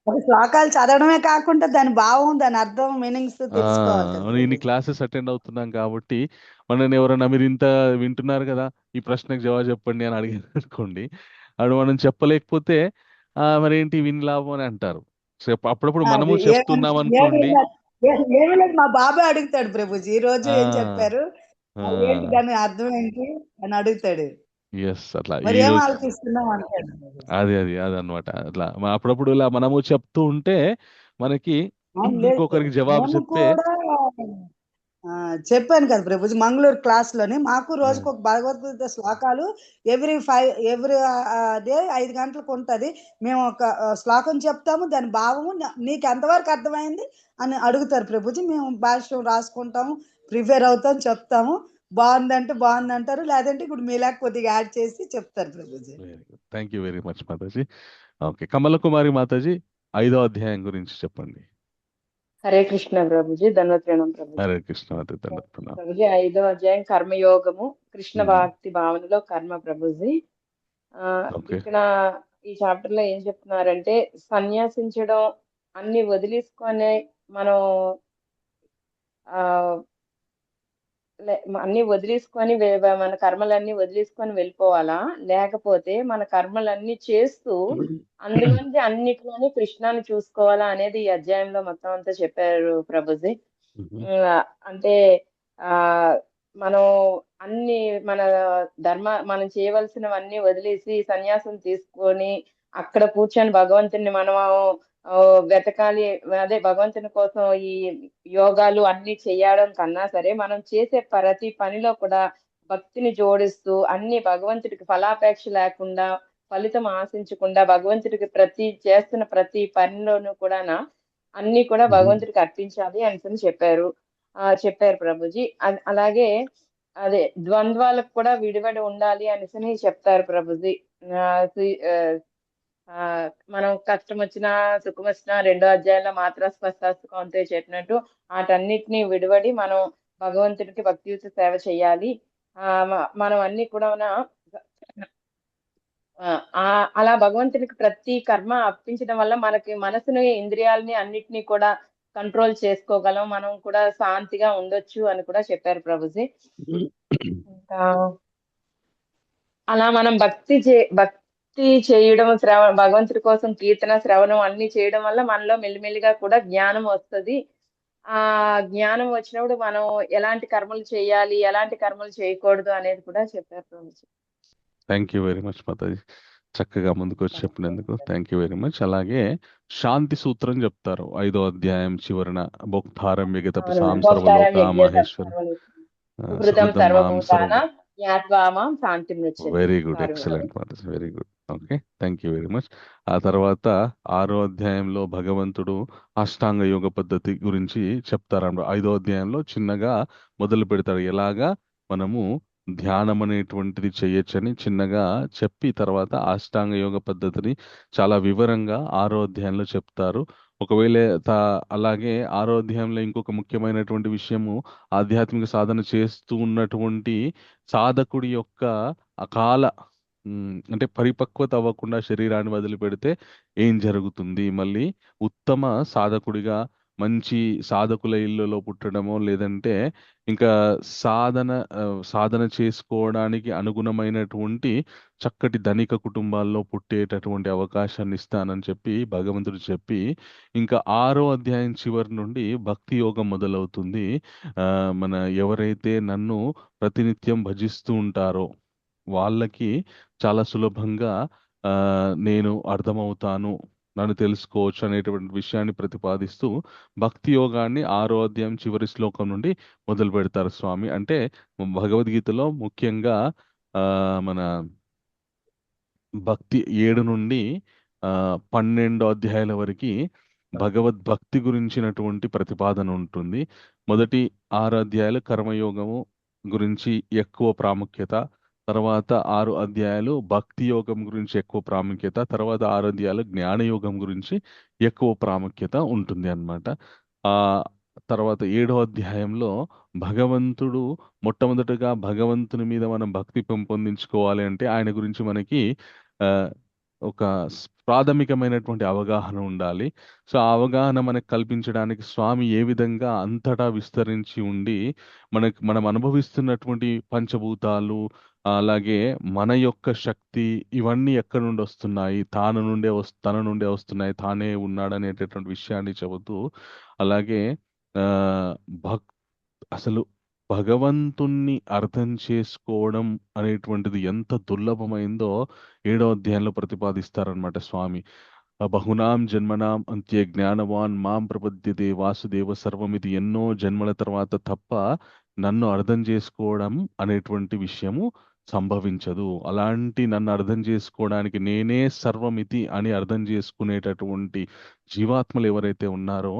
ఒక శ్లోకాలు చదవడమే కాకుండా దాని భావం, దాని అర్థం, మీనింగ్స్ తెలుసుకోవాలి కదా మనం ఇన్ని ప్రభుజీ. క్లాసెస్ అటెండ్ అవుతున్నాం కాబట్టి మనని ఎవరైనా మీరు ఇంత వింటున్నారు కదా, ఈ ప్రశ్నకు జవాబు చెప్పండి అని అడిగారు అనుకోండి, అప్పుడు మనం చెప్పలేకపోతే మరి ఏంటి విని లాభం అని అంటారు. సో అప్పుడప్పుడు మనము అది చెప్తున్నాం ఏమి అనుకోండి. లేదు, ఏమి లేదు, మా బాబాయ్ అడుగుతాడు ప్రభుజీ, ఈ రోజు ఏం ఆ చెప్పారు, ఏంటి దాని అర్థం ఏంటి అని అడుగుతాడు. ఎస్, అట్లా మరి ఈ ఏం రోజు ఆలోచిస్తున్నాం అంటాడు ప్రభుజీ. అదనమాట. అట్లా అప్పుడప్పుడు ఇలా మనము చెప్తూ ఉంటే మనకి అవును, లేదు, ఇంకొకరికి జవాబు మేము చెప్పే. కూడా ఆ, చెప్పాను కదా ప్రభుజీ, మంగళూరు క్లాస్ లోని మాకు రోజుకు ఒక భగవద్గీత శ్లోకాలు ఎవ్రీ డే 5 గంటలకు ఉంటది. మేము ఒక శ్లోకం చెప్తాము, దాని భావము నీకు ఎంతవరకు అర్థమైంది అని అడుగుతారు ప్రభుజీ. మేము భాష్యం రాసుకుంటాము, ప్రిపేర్ అవుతాం, చెప్తాము. బాగుందంటే బాగుంది అంటారు, లేదంటే ఇప్పుడు మీలా కొద్దిగా యాడ్ చేసి చెప్తారు ప్రభుజీ. Very good, thank you very much మాతాజీ. ఓకే, కమల కుమారి మాతాజీ 5వ అధ్యాయం గురించి చెప్పండి. హరే కృష్ణ ప్రభుజీ, ధన్వత్రణం ప్రభుజీ. హరే కృష్ణ మాతాజీ. ప్రభుజీ 5వ అధ్యాయం కర్మయోగము, కృష్ణ భక్తి భావనలో కర్మ ప్రభుజీ. ఓకే. ఇక్కడ ఈ చాప్టర్ లో ఏం చెప్తున్నారంటే, సన్యాసించడం అన్ని వదిలేసుకొని మనం ఆ అన్ని వదిలేసుకొని మన కర్మలన్నీ వదిలేసుకొని వెళ్ళిపోవాలా, లేకపోతే మన కర్మలన్నీ చేస్తూ అందులోంచి అన్నిట్లోని కృష్ణాన్ని చూసుకోవాలా అనేది ఈ అధ్యాయంలో మొత్తం అంతా చెప్పారు ప్రభుజీ. అంటే ఆ మనం అన్ని మన మనం చేయవలసినవన్నీ వదిలేసి సన్యాసం తీసుకొని అక్కడ కూర్చొని భగవంతుని మనం వెతకాలి. అదే భగవంతుని కోసం ఈ యోగాలు అన్ని చేయడం కన్నా సరే, మనం చేసే ప్రతి పనిలో కూడా భక్తిని జోడిస్తూ అన్ని భగవంతుడికి ఫలాపేక్ష లేకుండా, ఫలితం ఆశించకుండా భగవంతుడికి చేస్తున్న ప్రతి పనిలోనూ కూడా అన్ని కూడా భగవంతుడికి అర్పించాలి అని చెప్పారు ప్రభుజీ. అలాగే అదే ద్వంద్వాలకు కూడా విడివడి ఉండాలి అనేసి చెప్తారు ప్రభుజీ. మనం కష్టం వచ్చినా సుఖం వచ్చినా 2వ అధ్యాయంలో మాత్రా స్పష్టాస్తు అంతే చెప్పినట్టు వాటన్నిటిని విడివడి మనం భగవంతుడికి భక్తియుత సేవ చేయాలి. మనం అన్ని కూడా అలా భగవంతునికి ప్రతి కర్మ అర్పించడం వల్ల మనకి మనసుని, ఇంద్రియాలని అన్నిటినీ కూడా కంట్రోల్ చేసుకోగలం, మనం కూడా శాంతిగా ఉండొచ్చు అని కూడా చెప్పారు ప్రభుజీ. ఇంకా అలా మనం భక్తి చేయడం, భగవంతుడి కోసం కీర్తన, శ్రవణం అన్ని చేయడం వల్ల మనలో మెల్లిమెల్లిగా కూడా జ్ఞానం వస్తుంది. ఆ జ్ఞానం వచ్చినప్పుడు మనం ఎలాంటి కర్మలు చేయాలి, ఎలాంటి కర్మలు చేయకూడదు అనేది కూడా చెప్పారు Prabhuji. Thank you very much Mataji, చక్కగా ముందుకు వచ్చి చెప్పినందుకు థ్యాంక్ యూ వెరీ మచ్. అలాగే శాంతి సూత్రం చెప్తారు 5వ అధ్యాయం చివరన, భోక్తారం విగత సాం సర్వలోక Maheshwara very good, excellent Mataji, very good. Okay, thank you very much. ఆ తర్వాత 6వ అధ్యాయంలో భగవంతుడు అష్టాంగ యోగ పద్ధతి గురించి చెప్తారు. 5వ అధ్యాయంలో చిన్నగా మొదలు పెడతాడు, ఎలాగా మనము ధ్యానం అనేటువంటిది చేయొచ్చని చిన్నగా చెప్పి తర్వాత అష్టాంగ యోగ పద్ధతిని చాలా వివరంగా 6వ అధ్యాయంలో చెప్తారు. ఒకవేళ అలాగే 6వ అధ్యాయంలో ఇంకొక ముఖ్యమైనటువంటి విషయము, ఆధ్యాత్మిక సాధన చేస్తూ ఉన్నటువంటి సాధకుడి యొక్క అకాల అంటే పరిపక్వత అవ్వకుండా శరీరాన్ని వదిలిపెడితే ఏం జరుగుతుంది, మళ్ళీ ఉత్తమ సాధకుడిగా మంచి సాధకుల ఇళ్ళలో పుట్టడమో లేదంటే ఇంకా సాధన చేసుకోవడానికి అనుగుణమైనటువంటి చక్కటి ధనిక కుటుంబాల్లో పుట్టేటటువంటి అవకాశాన్ని ఇస్తానని చెప్పి భగవంతుడు చెప్పి, ఇంకా 6వ అధ్యాయం చివరి నుండి భక్తి యోగం మొదలవుతుంది. మన ఎవరైతే నన్ను ప్రతినిత్యం భజిస్తూ ఉంటారో వాళ్ళకి చాలా సులభంగా నేను అర్థమవుతాను, నన్ను తెలుసుకోవచ్చు అనేటువంటి విషయాన్ని ప్రతిపాదిస్తూ భక్తి యోగాన్ని 6వ అధ్యాయం చివరి శ్లోకం నుండి మొదలు పెడతారు స్వామి. అంటే భగవద్గీతలో ముఖ్యంగా మన భక్తి 7 నుండి 12 అధ్యాయాల వరకు భగవద్భక్తి గురించినటువంటి ప్రతిపాదన ఉంటుంది. మొదటి 6 అధ్యాయాలు కర్మయోగము గురించి ఎక్కువ ప్రాముఖ్యత, తర్వాత 6 అధ్యాయాలు భక్తి యోగం గురించి ఎక్కువ ప్రాముఖ్యత, తర్వాత 6 అధ్యాయాలు జ్ఞానయోగం గురించి ఎక్కువ ప్రాముఖ్యత ఉంటుంది అన్నమాట. ఆ తర్వాత 7వ అధ్యాయంలో భగవంతుడు మొట్టమొదటగా భగవంతుని మీద మనం భక్తి పెంపొందించుకోవాలి అంటే ఆయన గురించి మనకి ఒక ప్రాథమికమైనటువంటి అవగాహన ఉండాలి. సో ఆ అవగాహన మనకు కల్పించడానికి స్వామి ఏ విధంగా అంతటా విస్తరించి ఉండి మనం అనుభవిస్తున్నటువంటి పంచభూతాలు, అలాగే మన యొక్క శక్తి, ఇవన్నీ ఎక్కడి నుండి వస్తున్నాయి, తన నుండే వస్తున్నాయి, తానే ఉన్నాడనేటటువంటి విషయాన్ని చెబుతూ, అలాగే ఆ భక్ అసలు భగవంతుణ్ణి అర్థం చేసుకోవడం అనేటువంటిది ఎంత దుర్లభమైందో 7వ అధ్యాయంలో ప్రతిపాదిస్తారనమాట స్వామి. బహునాం జన్మనాం అంత్య జ్ఞానవాన్ మాం ప్రపద్యతే వాసుదేవ సర్వమిది. ఎన్నో జన్మల తర్వాత తప్ప నన్ను అర్థం చేసుకోవడం అనేటువంటి విషయము సంభవించదు. అలాంటి నన్ను అర్థం చేసుకోవడానికి నేనే సర్వమితి అని అర్థం చేసుకునేటటువంటి జీవాత్మలు ఎవరైతే ఉన్నారో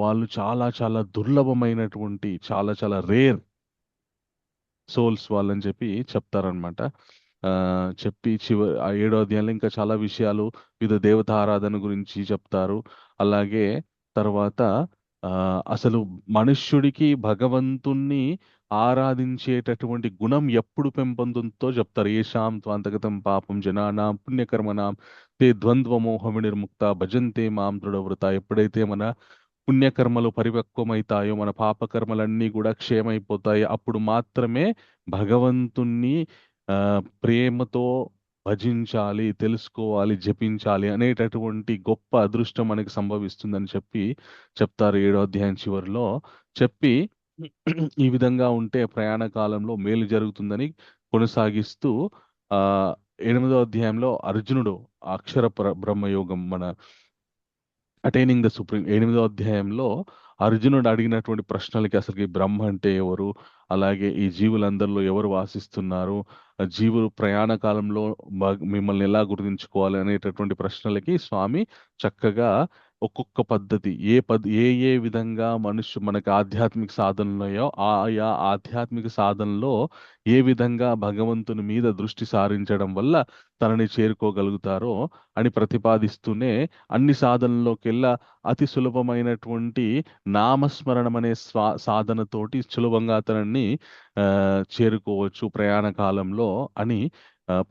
వాళ్ళు చాలా చాలా దుర్లభమైనటువంటి, చాలా చాలా రేర్ సోల్స్ వాళ్ళని చెప్పి చెప్తారనమాట. చెప్పి ఆ 7వ అధ్యాయంలో ఇంకా చాలా విషయాలు, వివిధ దేవత ఆరాధన గురించి చెప్తారు. అలాగే తర్వాత అసలు మనుష్యుడికి భగవంతుణ్ణి ఆరాధించేటటువంటి గుణం ఎప్పుడు పెంపొందుతో చెప్తారు. ఏషాం త్వాంతగతం పాపం జనానాం పుణ్యకర్మనాం తే ద్వంద్వ మోహ వినిర్ముక్త భజంతే మాం దృఢవ్రత. ఎప్పుడైతే మన పుణ్యకర్మలు పరిపక్వమైతాయో, మన పాపకర్మలన్నీ కూడా క్షేమైపోతాయి, అప్పుడు మాత్రమే భగవంతుణ్ణి ప్రేమతో భజించాలి, తెలుసుకోవాలి, జపించాలి అనేటటువంటి గొప్ప అదృష్టం మనకి సంభవిస్తుందని చెప్తారు 7వ అధ్యాయం చివరిలో. చెప్పి ఈ విధంగా ఉంటే ప్రయాణ కాలంలో మేలు జరుగుతుందని కొనసాగిస్తూ ఆ 8వ అధ్యాయంలో అర్జునుడు అక్షర బ్రహ్మయోగం, మన అటైనింగ్ ద సుప్రీం, 8వ అధ్యాయంలో అర్జునుడు అడిగినటువంటి ప్రశ్నలకి, అసలు బ్రహ్మ అంటే ఎవరు, అలాగే ఈ జీవులందరిలో ఎవరు వాసిస్తున్నారు, జీవులు ప్రయాణ కాలంలో మిమ్మల్ని ఎలా గుర్తించుకోవాలి అనేటటువంటి ప్రశ్నలకి స్వామి చక్కగా ఒక్కొక్క పద్ధతి, ఏ విధంగా మనకి ఆధ్యాత్మిక సాధనలున్నాయో ఆయా ఆధ్యాత్మిక సాధనలో ఏ విధంగా భగవంతుని మీద దృష్టి సారించడం వల్ల తనని చేరుకోగలుగుతారో అని ప్రతిపాదిస్తూనే, అన్ని సాధనలోకెల్లా అతి సులభమైనటువంటి నామస్మరణం అనే సాధనతోటి సులభంగా తనని చేరుకోవచ్చు ప్రయాణ కాలంలో అని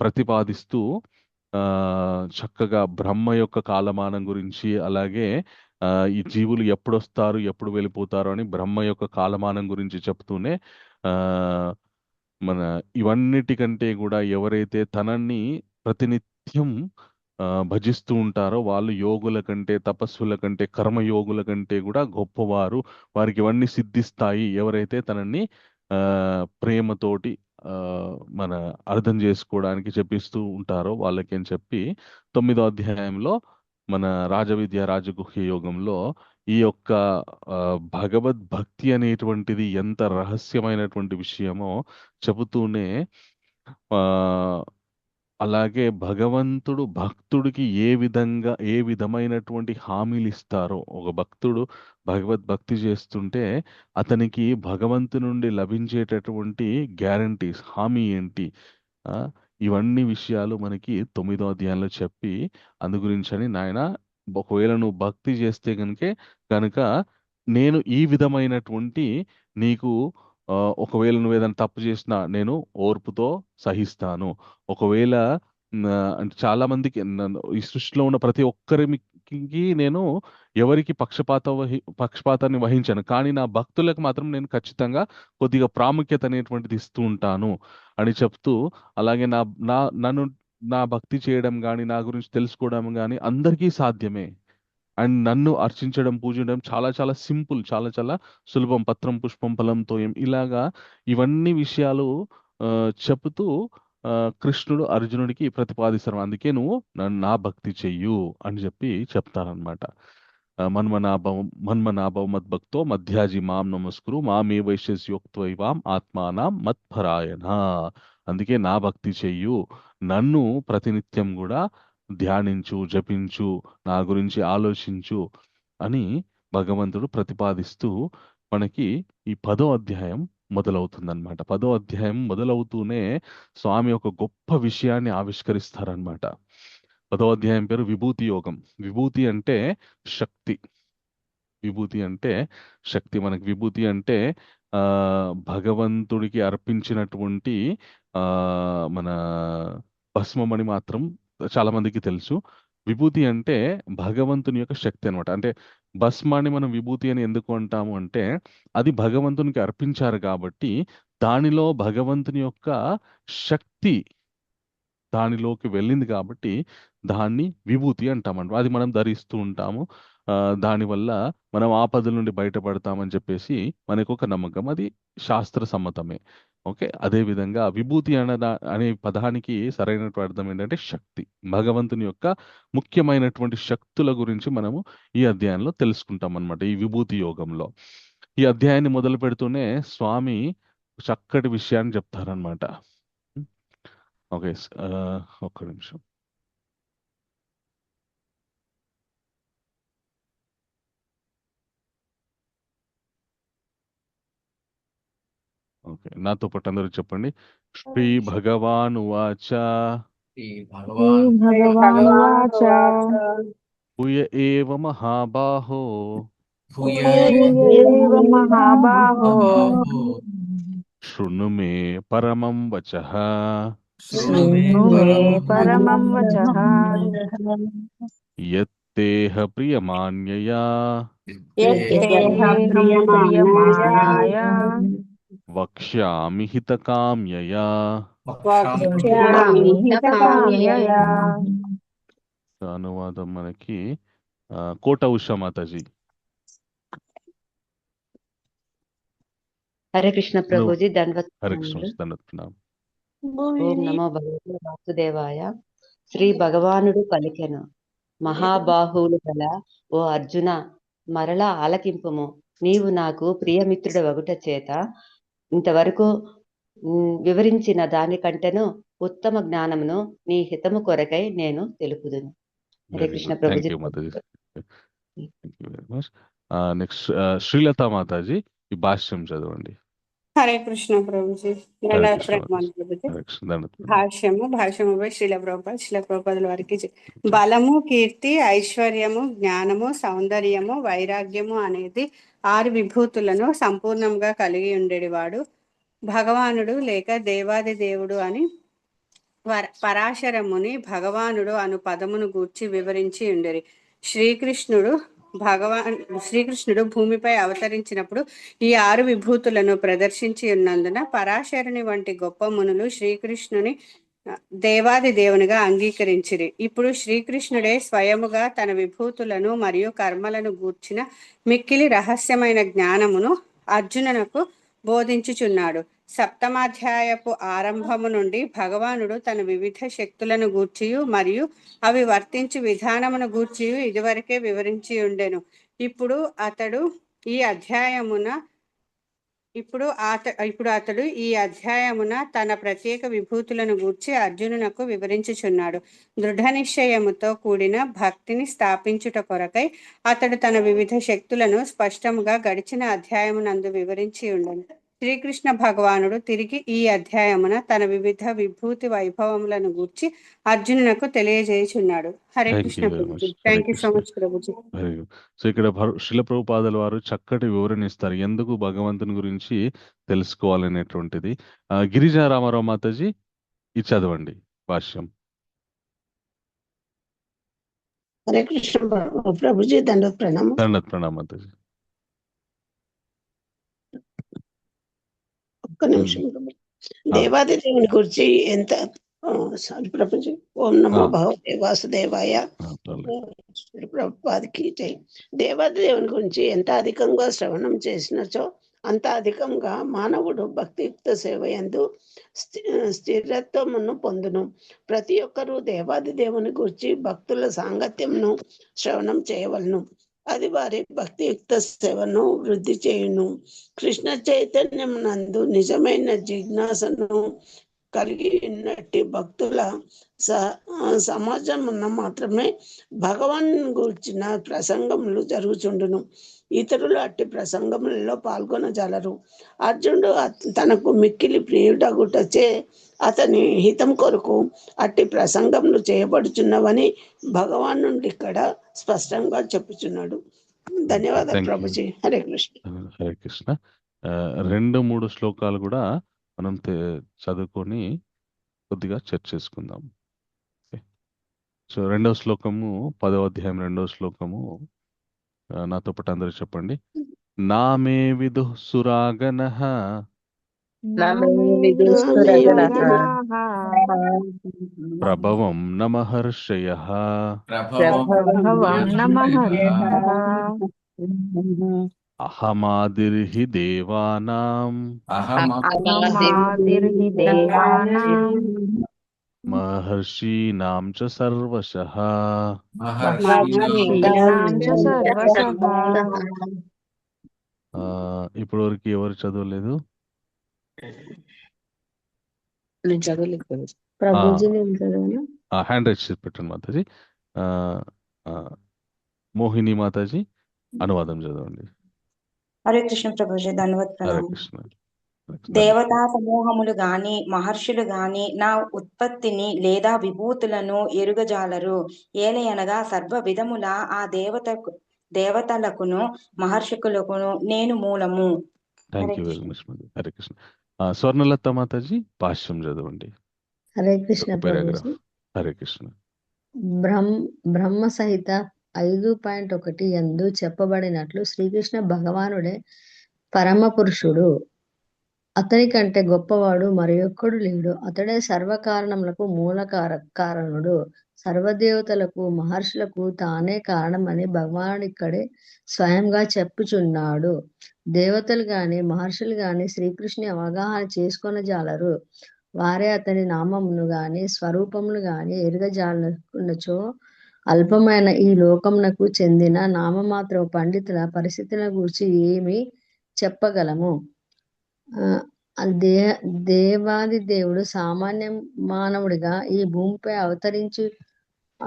ప్రతిపాదిస్తూ చక్కగా బ్రహ్మ యొక్క కాలమానం గురించి, అలాగే ఈ జీవులు ఎప్పుడొస్తారు ఎప్పుడు వెళ్ళిపోతారు అని బ్రహ్మ యొక్క కాలమానం గురించి చెప్తూనే, మన ఇవన్నిటికంటే కూడా ఎవరైతే తనని ప్రతినిత్యం భజిస్తూ ఉంటారో వాళ్ళు యోగుల కంటే, తపస్సుల కంటే, కర్మయోగుల కంటే కూడా గొప్పవారు, వారికి ఇవన్నీ సిద్ధిస్తాయి ఎవరైతే తనని ప్రేమతోటి మన అర్థం చేసుకోవడానికి చెప్పిస్తూ ఉంటారో వాళ్ళకి అని చెప్పి 9వ అధ్యాయంలో మన రాజవిద్య రాజగుహ్య యోగంలో ఈ యొక్క భగవద్భక్తి అనేటువంటిది ఎంత రహస్యమైనటువంటి విషయమో చెబుతూనే, అలాగే భగవంతుడు భక్తుడికి ఏ విధమైనటువంటి హామీలు ఇస్తారో, ఒక భక్తుడు భగవద్భక్తి చేస్తుంటే అతనికి భగవంతు నుండి లభించేటటువంటి గ్యారంటీస్, హామీ ఏంటి, ఇవన్నీ విషయాలు మనకి 9వ అధ్యాయంలో చెప్పి, అందు గురించని నాయన ఒకవేళ నువ్వు భక్తి చేస్తే కనుక నేను ఈ విధమైనటువంటి నీకు ఒకవేళ నువ్వు ఏదైనా తప్పు చేసినా నేను ఓర్పుతో సహిస్తాను. ఒకవేళ అంటే చాలా మందికి ఈ సృష్టిలో ఉన్న ప్రతి ఒక్కరికి నేను ఎవరికి పక్షపాతాన్ని వహించను, కానీ నా భక్తులకు మాత్రం నేను ఖచ్చితంగా కొద్దిగా ప్రాముఖ్యత అనేటువంటిది ఇస్తూ ఉంటాను అని చెప్తూ, అలాగే నా భక్తి చేయడం కానీ, నా గురించి తెలుసుకోవడం కానీ అందరికీ సాధ్యమే. అండ్ నన్ను అర్చించడం, పూజించడం చాలా చాలా సింపుల్, చాలా చాలా సులభం. పత్రం పుష్పం ఫలంతో ఇలాగా ఇవన్నీ విషయాలు చెబుతూ కృష్ణుడు అర్జునుడికి ప్రతిపాదిస్తారు. అందుకే నువ్వు నా భక్తి చెయ్యు అని చెప్తారనమాట. మన్మనాభవ మద్భక్తో మధ్యాజి మాం నమస్కురు మామే వైశ్యస్యోక్త్వైవాం ఆత్మానం మత్పరాయణ. అందుకే నా భక్తి చెయ్యు, నన్ను ప్రతినిత్యం కూడా ధ్యానించు, జపించు, నా గురించి ఆలోచించు అని భగవంతుడు ప్రతిపాదిస్తూ మనకి ఈ 10వ అధ్యాయం మొదలవుతుందన్నమాట. 10వ అధ్యాయం మొదలవుతూనే స్వామి ఒక గొప్ప విషయాన్ని ఆవిష్కరిస్తారనమాట. 10వ అధ్యాయం పేరు విభూతి యోగం. విభూతి అంటే శక్తి. విభూతి అంటే శక్తి. మనకి విభూతి అంటే భగవంతుడికి అర్పించినటువంటి మన భస్మమని మాత్రం చాలా మందికి తెలుసు. విభూతి అంటే భగవంతుని యొక్క శక్తి అనమాట. అంటే భస్మాన్ని మనం విభూతి అని ఎందుకు అంటాము అంటే అది భగవంతునికి అర్పించారు కాబట్టి దానిలో భగవంతుని యొక్క శక్తి దానిలోకి వెళ్ళింది కాబట్టి దాన్ని విభూతి అంటామంట. అది మనం ధరిస్తూ ఉంటాము. దానివల్ల మనం ఆపదల నుండి బయటపడతామని చెప్పేసి మనకు ఒక నమ్మకం. అది శాస్త్ర సమ్మతమే. ఓకే. అదే విధంగా విభూతి అనే పదానికి సరైనటువంటి అర్థం ఏంటంటే శక్తి. భగవంతుని యొక్క ముఖ్యమైనటువంటి శక్తుల గురించి మనము ఈ అధ్యాయంలో తెలుసుకుంటాం అన్నమాట. ఈ విభూతి యోగంలో ఈ అధ్యాయాన్ని మొదలు పెడుతూనే స్వామి చక్కటి విషయాన్ని చెప్తారనమాట. ఓకే. ఒక్క నిమిషం. ఓకే. నాతో పాటు అందరూ చెప్పండి. శ్రీ భగవానువాచ శ్రీ భగవానువాచ భూయ ఏవ మహాబాహో భూయ ఏవ మహాబాహో శృణు మే పరమం వచః శృణు మే పరమం వచః యత్తేహ ప్రియమాన్యయా యత్తేహ ప్రియమాణాయ వక్ష్యామి హితకామ్యయా. వక్ష్యామి హితకామ్యయా. అనువాదం మనకి కోట ఉషా మాతాజీ. హరే కృష్ణ ప్రభుజీ దండవత్ హరే కృష్ణ దండవత్. ఓం నమో భగవతే వాసుదేవాయ. శ్రీ భగవానుడు పలికెను, మహాబాహువులు గల ఓ అర్జున, మరలా ఆలకింపుము. నీవు నాకు ప్రియమిత్రుడు వగుట చేత ఇంతవరకు వివరించిన దానికంటేను ఉత్తమ జ్ఞానమును నీ హితము కొరకై నేను తెలుపుదును. హరే కృష్ణ ప్రభుజీ. నెక్స్ట్ శ్రీలత మాతాజీ ఈ భాష్యం చదవండి. హరే కృష్ణ ప్రభుజీ. భాష్యము శ్రీల ప్రభుపాదుల వారికి. బలము, కీర్తి, ఐశ్వర్యము, జ్ఞానము, సౌందర్యము, వైరాగ్యము అనేది 6 విభూతులను సంపూర్ణంగా కలిగి ఉండేవాడు భగవానుడు లేక దేవాది దేవుడు అని పరాశరముని భగవానుడు అను పదమును గూర్చి వివరించి ఉండేది. శ్రీకృష్ణుడు భూమిపై అవతరించినప్పుడు ఈ 6 విభూతులను ప్రదర్శించి ఉన్నందున పరాశరుని వంటి గొప్ప మునులు శ్రీకృష్ణుని దేవాది దేవునిగా అంగీకరించిరి. ఇప్పుడు శ్రీకృష్ణుడే స్వయముగా తన విభూతులను మరియు కర్మలను గూర్చిన మిక్కిలి రహస్యమైన జ్ఞానమును అర్జునునకు బోధించుచున్నాడు. సప్తమాధ్యాయపు ఆరంభము నుండి భగవానుడు తన వివిధ శక్తులను గూర్చియు మరియు అవి వర్తించు విధానమును గూర్చియు ఇదివరకే వివరించి ఉండెను. ఇప్పుడు అతడు ఈ అధ్యాయమున తన ప్రత్యేక విభూతులను గూర్చి అర్జునునకు వివరించుచున్నాడు. దృఢ నిశ్చయముతో కూడిన భక్తిని స్థాపించుట కొరకై అతడు తన వివిధ శక్తులను స్పష్టముగా గడిచిన అధ్యాయమునందు వివరించి ఉండెను. శ్రీకృష్ణ భగవానుడు తిరిగి ఈ అధ్యాయమున తన వివిధ విభూతి వైభవములను గూర్చి అర్జునునకు తెలియజేయుచున్నాడు. Hare Krishna Prabhuji. Thank you so much Prabhuji. So ఇక్కడ శ్రీల ప్రభుపాదుల వారు చక్కటి వివరణ ఇస్తారు ఎందుకు భగవంతుని గురించి తెలుసుకోవాలనేటువంటిది. గిరిజా రామారావు మాతాజీ ఇది చదవండి భాష్యం. హరే కృష్ణ ప్రభుజీ. దండవత్ ప్రణామం. దండవత్ ప్రణామం మాతాజీ. ఒక్క నిమిషం. దేవాది దేవుని గురించి ఎంత ప్రభుజీ. ఓం నమో భగవతే వాసుదేవాయ. ప్రభుపాదికి జై. దేవాది దేవుని గురించి ఎంత అధికంగా శ్రవణం చేసినచో అంత అధికంగా మానవుడు భక్తియుక్త సేవ యందు స్థిరత్వమును పొందును. ప్రతి ఒక్కరూ దేవాది దేవుని గురించి భక్తుల సాంగత్యమును శ్రవణం చేయవలను. అది వారి భక్తియుక్త సేవను వృద్ధి చేయును. కృష్ణ చైతన్యం నందు నిజమైన జిజ్ఞాసను కలిగి ఉన్నట్టి భక్తుల సమాజమున మాత్రమే భగవాన్ గురించిన ప్రసంగములు జరుగుచుండును. ఇతరులు అట్టి ప్రసంగములలో పాల్గొనజాలరు. అర్జునుడు తనకు మిక్కిలి ప్రియుడగుటచే అతని హితం కొరకు అట్టి ప్రసంగములు చేయబడుచున్నవని భగవాన్ నుండి ఇక్కడ స్పష్టంగా చెప్పుచున్నాడు. ధన్యవాదాలు ప్రభుజీ. హరే కృష్ణ. హరే కృష్ణ. 2-3 శ్లోకాలు కూడా మనం చదువుకొని కొద్దిగా చర్చ చేసుకుందాం. సో రెండవ శ్లోకము 10వ అధ్యాయం 2వ శ్లోకము నాతో పాటు అందరూ చెప్పండి. నామే విదు సురాగణః ప్రభవం న మహర్షయః అహమాదిర్హి దేవానాం మహర్షీణాం చ సర్వశః. ఇప్పటి వరకు ఎవరు చదవలేదు? నేను చదవలేదు. హ్యాండ్ రైట్ చేసి పెట్టండి మాతాజీ. మోహిని మాతాజీ అనువాదం చదవండి. హరే కృష్ణ ప్రభుజీ, ధన్యవాద హరే ప్రణామం. కృష్ణ. దేవతా సమూహములు గాని మహర్షులు గాని నా ఉత్పత్తిని లేదా విభూతులను ఎరుగజాలరు. ఏలయనగా సర్వ విధముల ఆ దేవతలకును మహర్షుకులకును నేను మూలము. Thank you very much. Hare Krishna. Swarnalatha మాతాజీ భాష్యం చదవండి. హరే కృష్ణ పారాగ్రాఫ్. ప్రభుజీ. హరే కృష్ణ. బ్రహ్మ సహిత 5.1 యందు చెప్పబడినట్లు శ్రీకృష్ణ భగవానుడే పరమ పురుషుడు. అతని కంటే గొప్పవాడు మరొక్కడు లేడు. అతడే సర్వకారణములకు మూల కారణుడు. సర్వదేవతలకు మహర్షులకు తానే కారణమని భగవానుడు ఇక్కడే స్వయంగా చెప్పుచున్నాడు. దేవతలు గాని మహర్షులు గాని శ్రీకృష్ణుని అవగాహన చేసుకొనజాలరు. వారే అతని నామమును గాని స్వరూపమును గాని ఎరుగజాలకున్నచో అల్పమైన ఈ లోకమునకు చెందిన నామమాత్ర పండితుల పరిస్థితుల గురించి ఏమి చెప్పగలము? దేవాది దేవుడు సామాన్య మానవుడిగా ఈ భూమిపై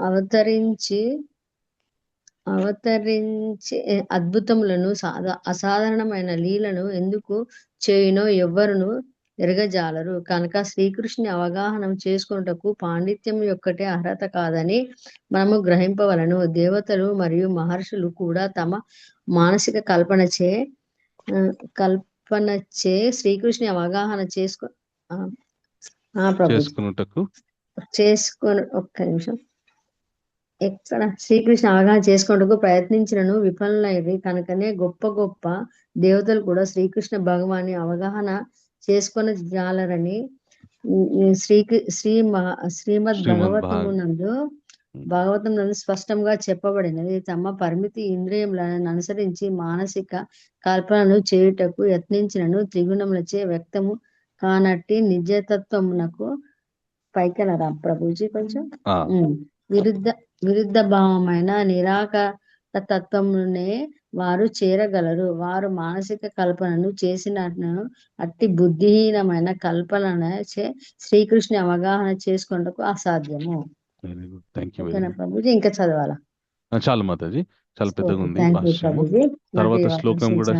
అవతరించి అద్భుతములను అసాధారణమైన లీలను ఎందుకు చేయునో ఎవ్వరును ఎరగజాలరు. కనుక శ్రీకృష్ణుని అవగాహన చేసుకున్నటకు పాండిత్యం యొక్కటే అర్హత కాదని మనము గ్రహింపవలను. దేవతలు మరియు మహర్షులు కూడా తమ మానసిక కల్పనచే శ్రీకృష్ణుని అవగాహన ఒక్క నిమిషం ఎక్కడ శ్రీకృష్ణ అవగాహన చేసుకున్నటకు ప్రయత్నించినను విఫలమైనది. కనుకనే గొప్ప గొప్ప దేవతలు కూడా శ్రీకృష్ణ భగవాన్ని అవగాహన చేసుకొని జాలరని శ్రీమద్ భాగవతం నందు స్పష్టంగా చెప్పబడినది. తమ పరిమితి ఇంద్రియములను అనుసరించి మానసిక కల్పనను చేయుటకు యత్నించినను త్రిగుణములచే వ్యక్తము కానట్టి నిజతత్వమునకు పైకెనరా ప్రభుజీ కొంచెం విరుద్ధ భావమైన నిరాకార తత్వమునే వారు చేరగలరు. వారు మానసిక కల్పనను చేసినను అట్టి బుద్ధిహీనమైన కల్పన శ్రీకృష్ణ అవగాహన చేసుకున్నకు అసాధ్యము. ప్రభుజీ ఇంకా చదవాలా? చాలా మాతాజీ, చాలా పెద్దగా ఉంది భాష్యము. తర్వాత శ్లోకం కూడా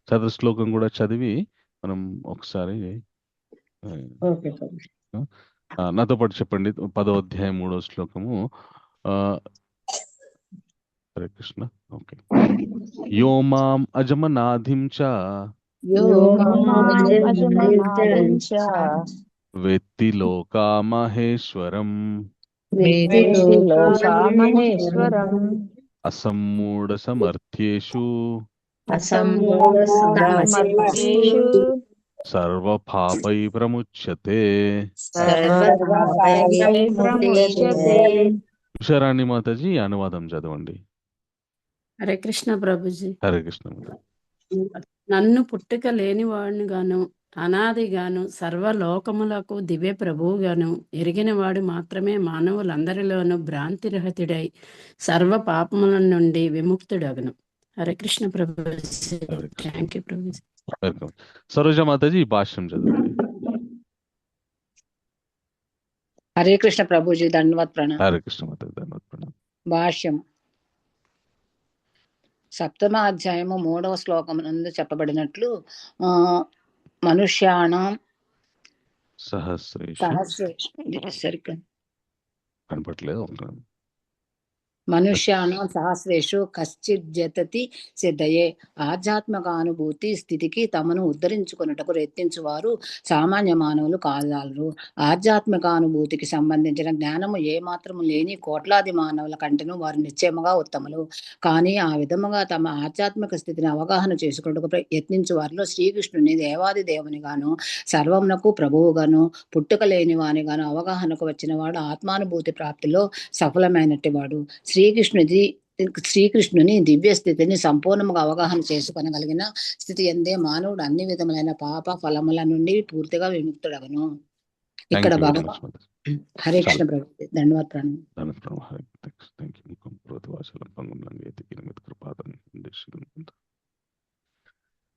చదువు శ్లోకం కూడా చదివి మనం ఒకసారి నాతో పాటు చెప్పండి. 10వ అధ్యాయం 3వ శ్లోకము. హరే కృష్ణ. ఓకే. యో మాం అజమనాధిం చ వేత్తి లోకా మహేశ్వరం అసమ్మూఢ సమర్థ్యేషు సర్వపాపై ప్రముచ్యతే. ఉషారాణి మాతాజీ అనువాదం చదవండి. హరే కృష్ణ ప్రభుజీ. హరే కృష్ణ. నన్ను పుట్టుక లేని వాడిని గాను అనాదిగాను సర్వలోకములకు దివ్య ప్రభువుగాను ఎరిగిన వాడు మాత్రమే మానవులందరిలోనూ భ్రాంతిరహితుడై సర్వ పాపముల నుండి విముక్తుడగును. హరే కృష్ణ ప్రభుజీ. Thank you Prabhuji. సరోజ మాతాజీ భాష్యం చదవండి. హరే కృష్ణ ప్రభుజీ, ధన్యవాద ప్రణామం. హరే కృష్ణ మాతాజీ, ధన్యవాద ప్రణామం. భాష్యం. 7వ అధ్యాయము 3వ శ్లోకం నందు చెప్పబడినట్లు మనుష్యాణం సరిగ్గా కనపట్లేదు. మనుష్యాణం సహస్రేషు కశ్చిత్ జతతి సిద్ధయే. ఆధ్యాత్మిక అనుభూతి స్థితికి తమను ఉద్ధరించుకున్నటకు యత్నించువారు సామాన్య మానవులు కాదాలరు. ఆధ్యాత్మిక అనుభూతికి సంబంధించిన జ్ఞానము ఏమాత్రము లేని కోట్లాది మానవుల కంటేను వారు నిశ్చయముగా ఉత్తములు. కానీ ఆ విధముగా తమ ఆధ్యాత్మిక స్థితిని అవగాహన చేసుకున్నటకు యత్నించు వారిలో శ్రీకృష్ణుని దేవాది దేవునిగాను సర్వమునకు ప్రభువుగాను పుట్టుక లేని వానిగాను అవగాహనకు వచ్చిన వాడు ఆత్మానుభూతి ప్రాప్తిలో సఫలమైనట్టి వాడు. శ్రీకృష్ణుని దివ్య స్థితిని సంపూర్ణంగా అవగాహన చేసుకొనగలిగిన స్థితి ఎందే మానవుడు అన్ని విధములైన పాప ఫలముల నుండి పూర్తిగా విముక్తుడగను. ఇక్కడ భగవాన్ హరే కృష్ణ ప్రభు ధన్యవాదాలు.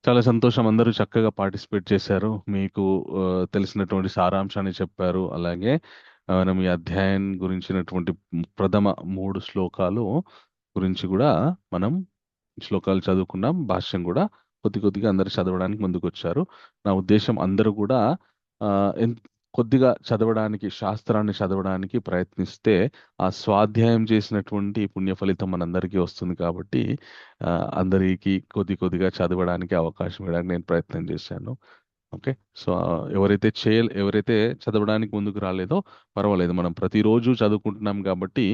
చాలా సంతోషం, అందరూ చక్కగా పార్టిసిపేట్ చేశారు, మీకు తెలిసినటువంటి సారాంశాన్ని చెప్పారు. అలాగే మనం ఈ అధ్యాయం గురించినటువంటి ప్రథమ 3 శ్లోకాలు గురించి కూడా మనం శ్లోకాలు చదువుకున్నాం, భాష్యం కూడా కొద్దిగా అందరు చదవడానికి ముందుకు వచ్చారు. నా ఉద్దేశం అందరూ కూడా కొద్దిగా చదవడానికి, శాస్త్రాన్ని చదవడానికి ప్రయత్నిస్తే ఆ స్వాధ్యాయం చేసినటువంటి పుణ్య ఫలితం మనందరికీ వస్తుంది. కాబట్టి అందరికీ కొద్దిగా చదవడానికి అవకాశం ఇవ్వడానికి నేను ప్రయత్నం చేశాను. ఓకే, సో ఎవరైతే చదవడానికి ముందుకు రాలేదో పర్వాలేదు, మనం ప్రతిరోజు చదువుకుంటున్నాం కాబట్టి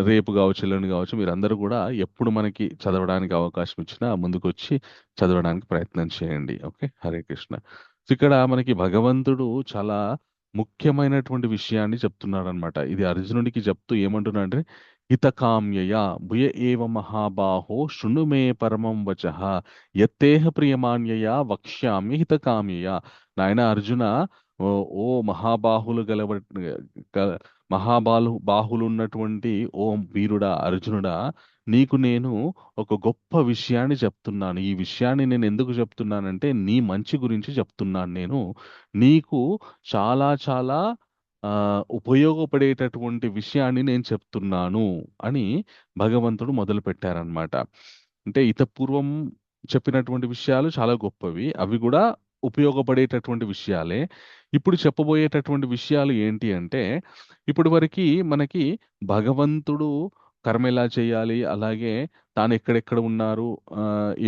రేపు కావచ్చు, ఎల్లుండి కావచ్చు, మీరందరూ కూడా ఎప్పుడు మనకి చదవడానికి అవకాశం ఇచ్చినా ముందుకు వచ్చి చదవడానికి ప్రయత్నం చేయండి. ఓకే, హరే కృష్ణ. ఇక్కడ మనకి భగవంతుడు చాలా ముఖ్యమైనటువంటి విషయాన్ని చెప్తున్నాడు అనమాట. ఇది అర్జునుడికి చెప్తూ ఏమంటున్నా అంటే, హితకామ్యయా భుయ ఏవ మహాబాహో శృణు మే పరమం వచః యత్తేహ ప్రియమాన్యయా వక్ష్యామి హితకామ్యయా. నాయన అర్జున, ఓ బాహులు ఉన్నటువంటి ఓ వీరుడా అర్జునుడా, నీకు నేను ఒక గొప్ప విషయాన్ని చెప్తున్నాను. ఈ విషయాన్ని నేను ఎందుకు చెప్తున్నానంటే నీ మంచి గురించి చెప్తున్నాను. నేను నీకు చాలా చాలా ఉపయోగపడేటటువంటి విషయాన్ని నేను చెప్తున్నాను అని భగవంతుడు మొదలు పెట్టారనమాట. అంటే పూర్వం చెప్పినటువంటి విషయాలు చాలా గొప్పవి, అవి కూడా ఉపయోగపడేటటువంటి విషయాలే. ఇప్పుడు చెప్పబోయేటటువంటి విషయాలు ఏంటి అంటే, ఇప్పటి వరకు మనకి భగవంతుడు కర్మ ఎలా చేయాలి, అలాగే తాను ఎక్కడెక్కడ ఉన్నారు,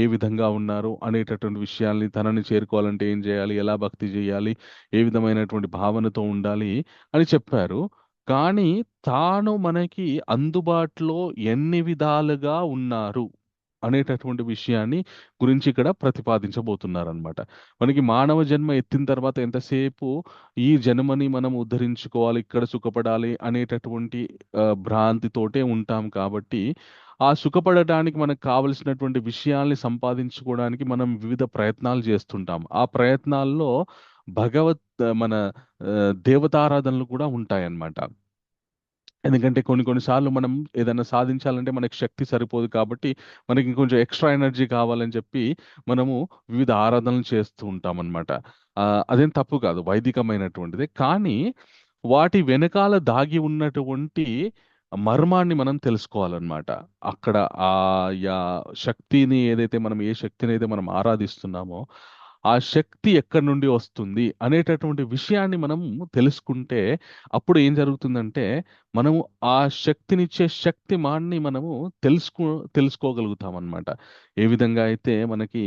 ఏ విధంగా ఉన్నారు అనేటటువంటి విషయాల్ని, తనని చేరుకోవాలంటే ఏం చేయాలి, ఎలా భక్తి చేయాలి, ఏ విధమైనటువంటి భావనతో ఉండాలి అని చెప్పారు. కానీ తాను మనకి అందుబాటులో ఎన్ని విధాలుగా ఉన్నారు అనేటటువంటి విషయాన్ని గురించి ఇక్కడ ప్రతిపాదించబోతున్నారనమాట. మనకి మానవ జన్మ ఎత్తిన తర్వాత ఎంతసేపు ఈ జన్మని మనం ఉద్ధరించుకోవాలి, ఇక్కడ సుఖపడాలి అనేటటువంటి భ్రాంతితోటే ఉంటాం. కాబట్టి ఆ సుఖపడటానికి మనకు కావలసినటువంటి విషయాల్ని సంపాదించుకోవడానికి మనం వివిధ ప్రయత్నాలు చేస్తుంటాం. ఆ ప్రయత్నాల్లో మన దేవతారాధనలు కూడా ఉంటాయన్నమాట. ఎందుకంటే కొన్నిసార్లు మనం ఏదైనా సాధించాలంటే మనకి శక్తి సరిపోదు, కాబట్టి మనకి ఇంకొంచెం ఎక్స్ట్రా ఎనర్జీ కావాలని చెప్పి మనము వివిధ ఆరాధనలు చేస్తూ ఉంటాం అనమాట. అదేం తప్పు కాదు, వైదికమైనటువంటిదే. కానీ వాటి వెనకాల దాగి ఉన్నటువంటి మర్మాన్ని మనం తెలుసుకోవాలన్నమాట. అక్కడ శక్తిని ఏ శక్తిని అయితే మనం ఆరాధిస్తున్నామో ఆ శక్తి ఎక్కడి నుండి వస్తుంది అనేటటువంటి విషయాన్ని మనం తెలుసుకుంటే అప్పుడు ఏం జరుగుతుందంటే, మనము ఆ శక్తినిచ్చే శక్తిమాన్ని మనము తెలుసుకోగలుగుతాం అన్నమాట. ఏ విధంగా అయితే మనకి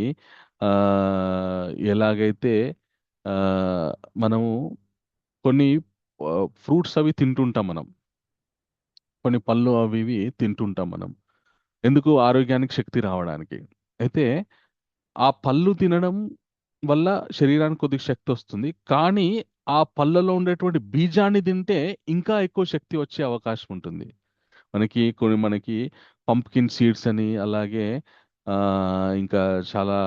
ఎలాగైతే మనము కొన్ని ఫ్రూట్స్ అవి తింటుంటాం, మనం కొన్ని పళ్ళు అవి ఇవి తింటుంటాం మనం, ఎందుకు? ఆరోగ్యానికి శక్తి రావడానికి. అయితే ఆ పళ్ళు తినడం వల్ల శరీరానికి కొద్దిగా శక్తి వస్తుంది. కానీ ఆ పళ్ళలో ఉండేటువంటి బీజాన్ని తింటే ఇంకా ఎక్కువ శక్తి వచ్చే అవకాశం ఉంటుంది. మనకి పంప్కిన్ సీడ్స్ అని, అలాగే ఇంకా చాలా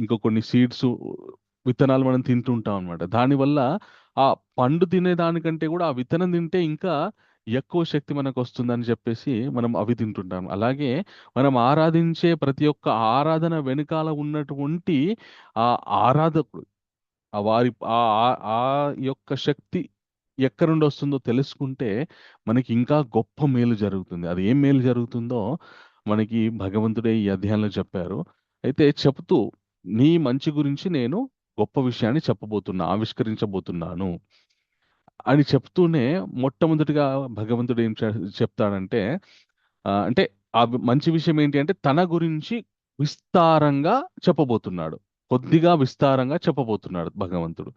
ఇంకా కొన్ని సీడ్స్, విత్తనాలు మనం తింటుంటాం అనమాట. దానివల్ల ఆ పండు తినేదానికంటే కూడా ఆ విత్తనం తింటే ఇంకా ఎక్కువ శక్తి మనకు వస్తుందని చెప్పేసి మనం అవి తింటుంటాం. అలాగే మనం ఆరాధించే ప్రతి ఒక్క ఆరాధన వెనుకాల ఉన్నటువంటి ఆ ఆరాధకుడు, ఆ యొక్క శక్తి ఎక్కడి నుండి వస్తుందో తెలుసుకుంటే మనకి ఇంకా గొప్ప మేలు జరుగుతుంది. అది ఏం మేలు జరుగుతుందో మనకి భగవంతుడే ఈ అధ్యాయంలో చెప్పారు. అయితే చెప్తూ, నీ మంచి గురించి నేను గొప్ప విషయాన్ని ఆవిష్కరించబోతున్నాను. అని చెప్తూనే మొట్టమొదటిగా భగవంతుడు ఏం చెప్తాడంటే అంటే ఆ మంచి విషయం ఏంటి అంటే తన గురించి విస్తారంగా చెప్పబోతున్నాడు. కొద్దిగా విస్తారంగా చెప్పబోతున్నాడు భగవంతుడు.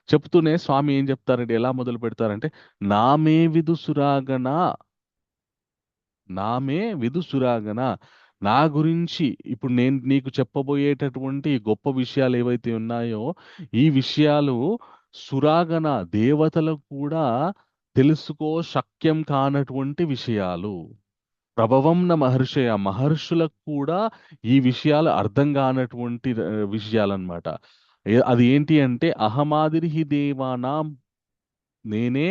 చెప్తూనే స్వామి ఏం చెప్తారంటే ఎలా మొదలు పెడతారంటే నామే విదుసురాగణ నామే విదుసురాగణ నా గురించి ఇప్పుడు నేను నీకు చెప్పబోయేటటువంటి ఈ గొప్ప విషయాలు ఏవైతే ఉన్నాయో ఈ విషయాలు సురాగణ దేవతలకు కూడా తెలుసుకో శక్యం కానటువంటి విషయాలు. ప్రభవంన మహర్షయ మహర్షులకు కూడా ఈ విషయాలు అర్థం కానటువంటి విషయాలన్నమాట. అది ఏంటి అంటే అహమాదిరిహి దేవానాం నేనే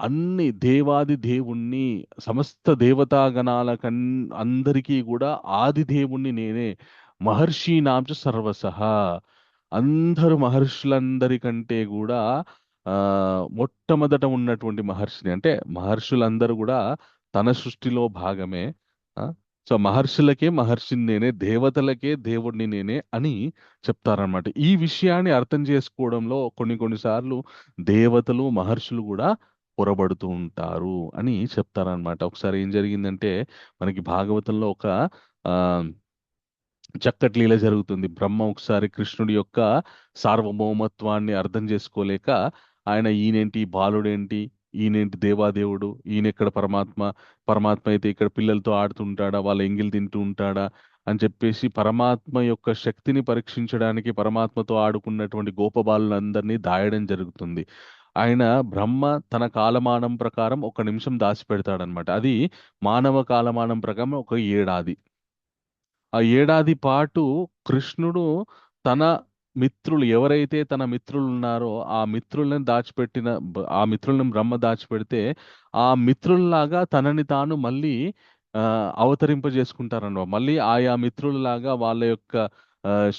అన్ని దేవాది దేవుణ్ణి సమస్త దేవతాగణాలకన్ అందరికీ కూడా ఆది దేవుణ్ణి నేనే మహర్షీనాంచ సర్వసహ అందరు మహర్షులందరికంటే కూడా ఆ మొట్టమొదట ఉన్నటువంటి మహర్షిని అంటే మహర్షులందరూ కూడా తన సృష్టిలో భాగమే. ఆ, సో మహర్షులకే మహర్షిని నేనే దేవతలకే దేవుణ్ణి నేనే అని చెప్తారనమాట. ఈ విషయాన్ని అర్థం చేసుకోవడంలో కొన్నిసార్లు దేవతలు మహర్షులు కూడా పొరబడుతూ ఉంటారు అని చెప్తారనమాట. ఒకసారి ఏం జరిగిందంటే మనకి భాగవతంలో ఒక ఆ చక్కటి లీల జరుగుతుంది. బ్రహ్మ ఒకసారి కృష్ణుడి యొక్క సార్వభౌమత్వాన్ని అర్థం చేసుకోలేక ఆయన ఈయనేంటి బాలుడేంటి, ఈయనేంటి దేవాదేవుడు, ఈయన ఎక్కడ పరమాత్మ, పరమాత్మ అయితే ఇక్కడ పిల్లలతో ఆడుతుంటాడా, వాళ్ళ ఎంగిల్ తింటూ ఉంటాడా అని చెప్పేసి పరమాత్మ యొక్క శక్తిని పరీక్షించడానికి పరమాత్మతో ఆడుకున్నటువంటి గోపబాలులందరినీ దాయడం జరుగుతుంది. ఆయన బ్రహ్మ తన కాలమానం ప్రకారం 1 నిమిషం దాచిపెడతాడనమాట. అది మానవ కాలమానం ప్రకారం 1 ఏడాది. ఆ ఏడాది పాటు కృష్ణుడు తన మిత్రులు ఎవరైతే తన మిత్రులు ఉన్నారో ఆ మిత్రులను ఆ మిత్రులను బ్రహ్మ దాచిపెడితే ఆ మిత్రుల్లాగా తనని తాను మళ్ళీ అవతరింపజేసుకుంటారన్నమాట. మళ్ళీ ఆయా మిత్రులలాగా వాళ్ళ యొక్క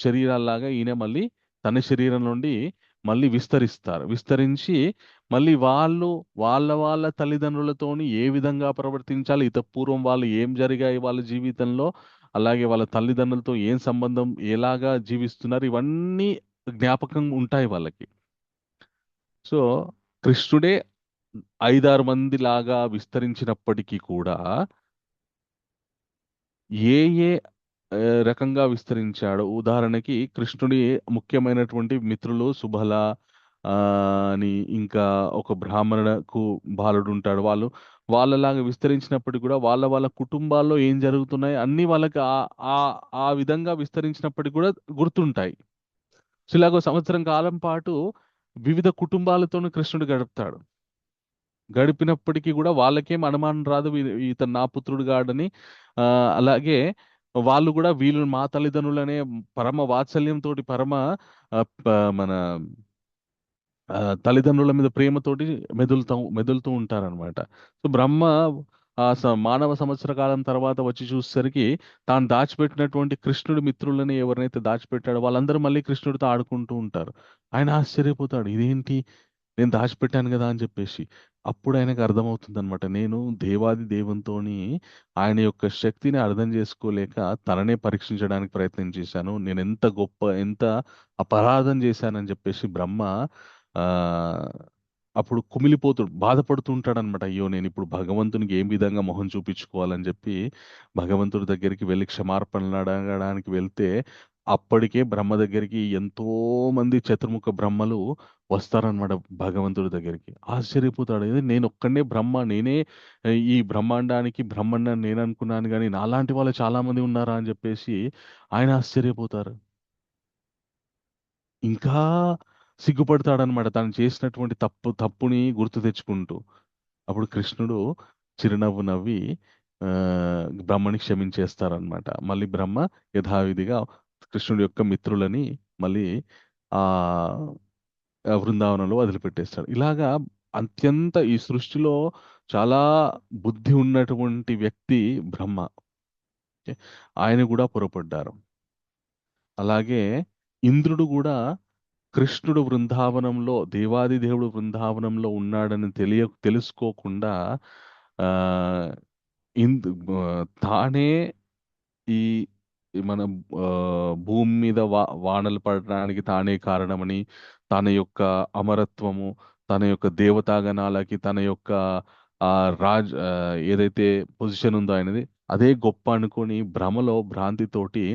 శరీరాల్లాగా ఈయన మళ్ళీ తన శరీరం నుండి మళ్ళీ విస్తరించి మళ్ళీ వాళ్ళు వాళ్ళ తల్లిదండ్రులతోని ఏ విధంగా ప్రవర్తించాలి, పూర్వం వాళ్ళు ఏం జరిగాయి వాళ్ళ జీవితంలో, అలాగే వాళ్ళ తల్లిదండ్రులతో ఏం సంబంధం, ఎలాగా జీవిస్తున్నారు, ఇవన్నీ జ్ఞాపకం ఉంటాయి వాళ్ళకి. సో కృష్ణుడే 5-6 మంది లాగా విస్తరించినప్పటికీ కూడా ఏ ఏ రకంగా విస్తరించాడు. ఉదాహరణకి కృష్ణుడి ముఖ్యమైనటువంటి మిత్రులు సుబల అని ఇంకా ఒక బ్రాహ్మణకు బాలుడు ఉంటాడు. వాళ్ళలాగా విస్తరించినప్పటికీ కూడా వాళ్ళ కుటుంబాల్లో ఏం జరుగుతున్నాయి అన్ని వాళ్ళకి ఆ విధంగా విస్తరించినప్పటికీ కూడా గుర్తుంటాయి. సో ఇలాగ సంవత్సరం కాలం పాటు వివిధ కుటుంబాలతోనూ కృష్ణుడు గడిపినప్పటికీ కూడా వాళ్ళకేం అనుమానం రాదు ఇతను నా పుత్రుడు గాడని. అలాగే వాళ్ళు కూడా వీళ్ళు మా తల్లిదండ్రులనే పరమ వాత్సల్యంతో మన తల్లిదండ్రుల మీద ప్రేమతోటి మెదులుతూ ఉంటారనమాట. సో బ్రహ్మ మానవ సంవత్సర కాలం తర్వాత వచ్చి చూసేసరికి తాను దాచిపెట్టినటువంటి కృష్ణుడి మిత్రులని ఎవరినైతే దాచిపెట్టాడో వాళ్ళందరూ మళ్ళీ కృష్ణుడితో ఆడుకుంటూ ఉంటారు. ఆయన ఆశ్చర్యపోతాడు, ఇదేంటి నేను దాచిపెట్టాను కదా అని చెప్పేసి. అప్పుడు ఆయనకు అర్థమవుతుంది అనమాట, నేను దేవాది దేవునితోని ఆయన యొక్క శక్తిని అర్థం చేసుకోలేక తననే పరీక్షించడానికి ప్రయత్నం చేశాను. నేను ఎంత అపరాధం చేశానని చెప్పేసి బ్రహ్మ ఆ అప్పుడు బాధపడుతూ ఉంటాడనమాట. అయ్యో నేను ఇప్పుడు భగవంతునికి ఏం విధంగా మొహం చూపించుకోవాలని చెప్పి భగవంతుడి దగ్గరికి వెళ్ళి క్షమార్పణలు అడగడానికి వెళ్తే అప్పటికే బ్రహ్మ దగ్గరికి ఎంతో మంది చతుర్ముఖ బ్రహ్మలు వస్తారనమాట భగవంతుడి దగ్గరికి. ఆశ్చర్యపోతాడు, నేను ఒక్కడే బ్రహ్మ, నేనే ఈ బ్రహ్మాండానికి బ్రహ్మాండాన్ని నేను అనుకున్నాను కానీ నాలాంటి వాళ్ళు చాలా మంది ఉన్నారా అని చెప్పేసి ఆయన ఆశ్చర్యపోతారు. ఇంకా సిగ్గుపడతాడనమాట తను చేసినటువంటి తప్పుని గుర్తు తెచ్చుకుంటూ. అప్పుడు కృష్ణుడు చిరునవ్వు నవ్వి బ్రహ్మని క్షమించేస్తారనమాట. మళ్ళీ బ్రహ్మ యథావిధిగా కృష్ణుడి యొక్క మిత్రులని మళ్ళీ ఆ బృందావనంలో వదిలిపెట్టేస్తాడు. ఇలాగా అత్యంత ఈ సృష్టిలో చాలా బుద్ధి ఉన్నటువంటి వ్యక్తి బ్రహ్మ. ఆయన కూడా పొరపడ్డారు. అలాగే ఇంద్రుడు కూడా కృష్ణుడు బృందావనంలో దేవాది దేవుడు బృందావనంలో ఉన్నాడని తెలుసుకోకుండా తానే ఈ మన భూమి మీద వానలు పడడానికి తానే కారణమని, తన యొక్క అమరత్వము, తన యొక్క దేవతాగణాలకి, తన యొక్క ఏదైతే పొజిషన్ ఉందో ఆయనది అదే గొప్ప అనుకొని భ్రమలో భ్రాంతితోటి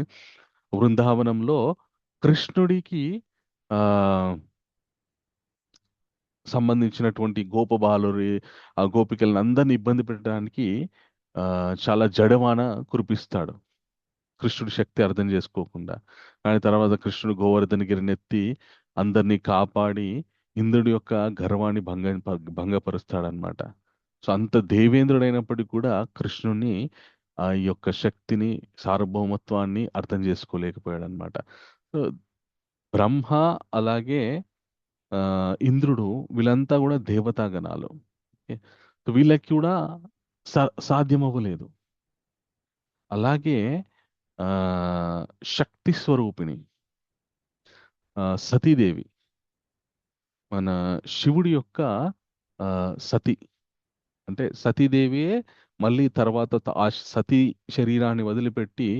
బృందావనంలో కృష్ణుడికి ఆ సంబంధించినటువంటి గోపబాలురి ఆ గోపికలను అందరిని ఇబ్బంది పెట్టడానికి చాలా జడవాన కురిపిస్తాడు, కృష్ణుడి శక్తి అర్థం చేసుకోకుండా. కానీ తర్వాత కృష్ణుడు గోవర్ధనగిరినెత్తి అందరినీ కాపాడి ఇంద్రుడి యొక్క గర్వాన్ని భంగపరుస్తాడనమాట. సో అంత దేవేంద్రుడైనప్పటికీ కూడా కృష్ణుని ఆ యొక్క శక్తిని, సార్వభౌమత్వాన్ని అర్థం చేసుకోలేకపోయాడు అనమాట. సో బ్రహ్మ అలాగే ఇంద్రుడు వీళ్ళంతా కూడా దేవతాగణాలు. సో వీళ్ళకి కూడా సాధ్యమవ్వలేదు. అలాగే శక్తి స్వరూపిణి సతీదేవి, మన శివుడి యొక్క సతి, అంటే సతీదేవియే మళ్ళీ తర్వాత ఆ సతీ శరీరాన్ని వదిలిపెట్టి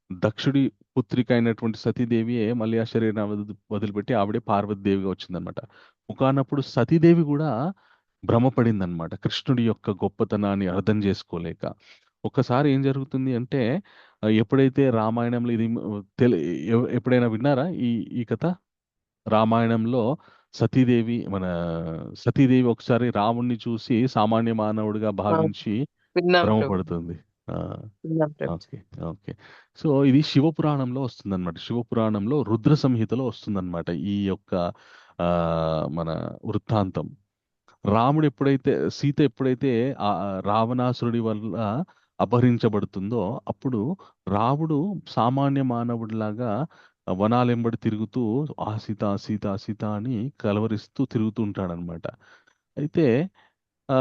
దక్షుడి పుత్రిక అయినటువంటి సతీదేవియే మళ్ళీ ఆ శరీరాన్ని వదిలిపెట్టి ఆవిడే పార్వతీదేవిగా వచ్చిందనమాట. ఒకనప్పుడు సతీదేవి కూడా భ్రమపడిందనమాట కృష్ణుడి యొక్క గొప్పతనాన్ని అర్థం చేసుకోలేక. ఒక్కసారి ఏం జరుగుతుంది అంటే, ఎప్పుడైతే రామాయణంలో ఇది ఎప్పుడైనా విన్నారా ఈ కథ? రామాయణంలో సతీదేవి ఒకసారి రాముణ్ణి చూసి సామాన్య మానవుడిగా భావించి భ్రమపడుతుంది. Okay, okay. సో ఇది శివపురాణంలో వస్తుందన్నమాట. శివపురాణంలో రుద్ర సంహితలో వస్తుందన్నమాట ఈ యొక్క మన వృత్తాంతం. రాముడు ఎప్పుడైతే సీత ఎప్పుడైతే ఆ రావణాసురుడి వల్ల అపహరించబడుతుందో అప్పుడు రాముడు సామాన్య మానవుడిలాగా వనాలెంబడి తిరుగుతూ ఆ సీత సీత సీత అని కలవరిస్తూ తిరుగుతూ ఉంటాడనమాట. అయితే ఆ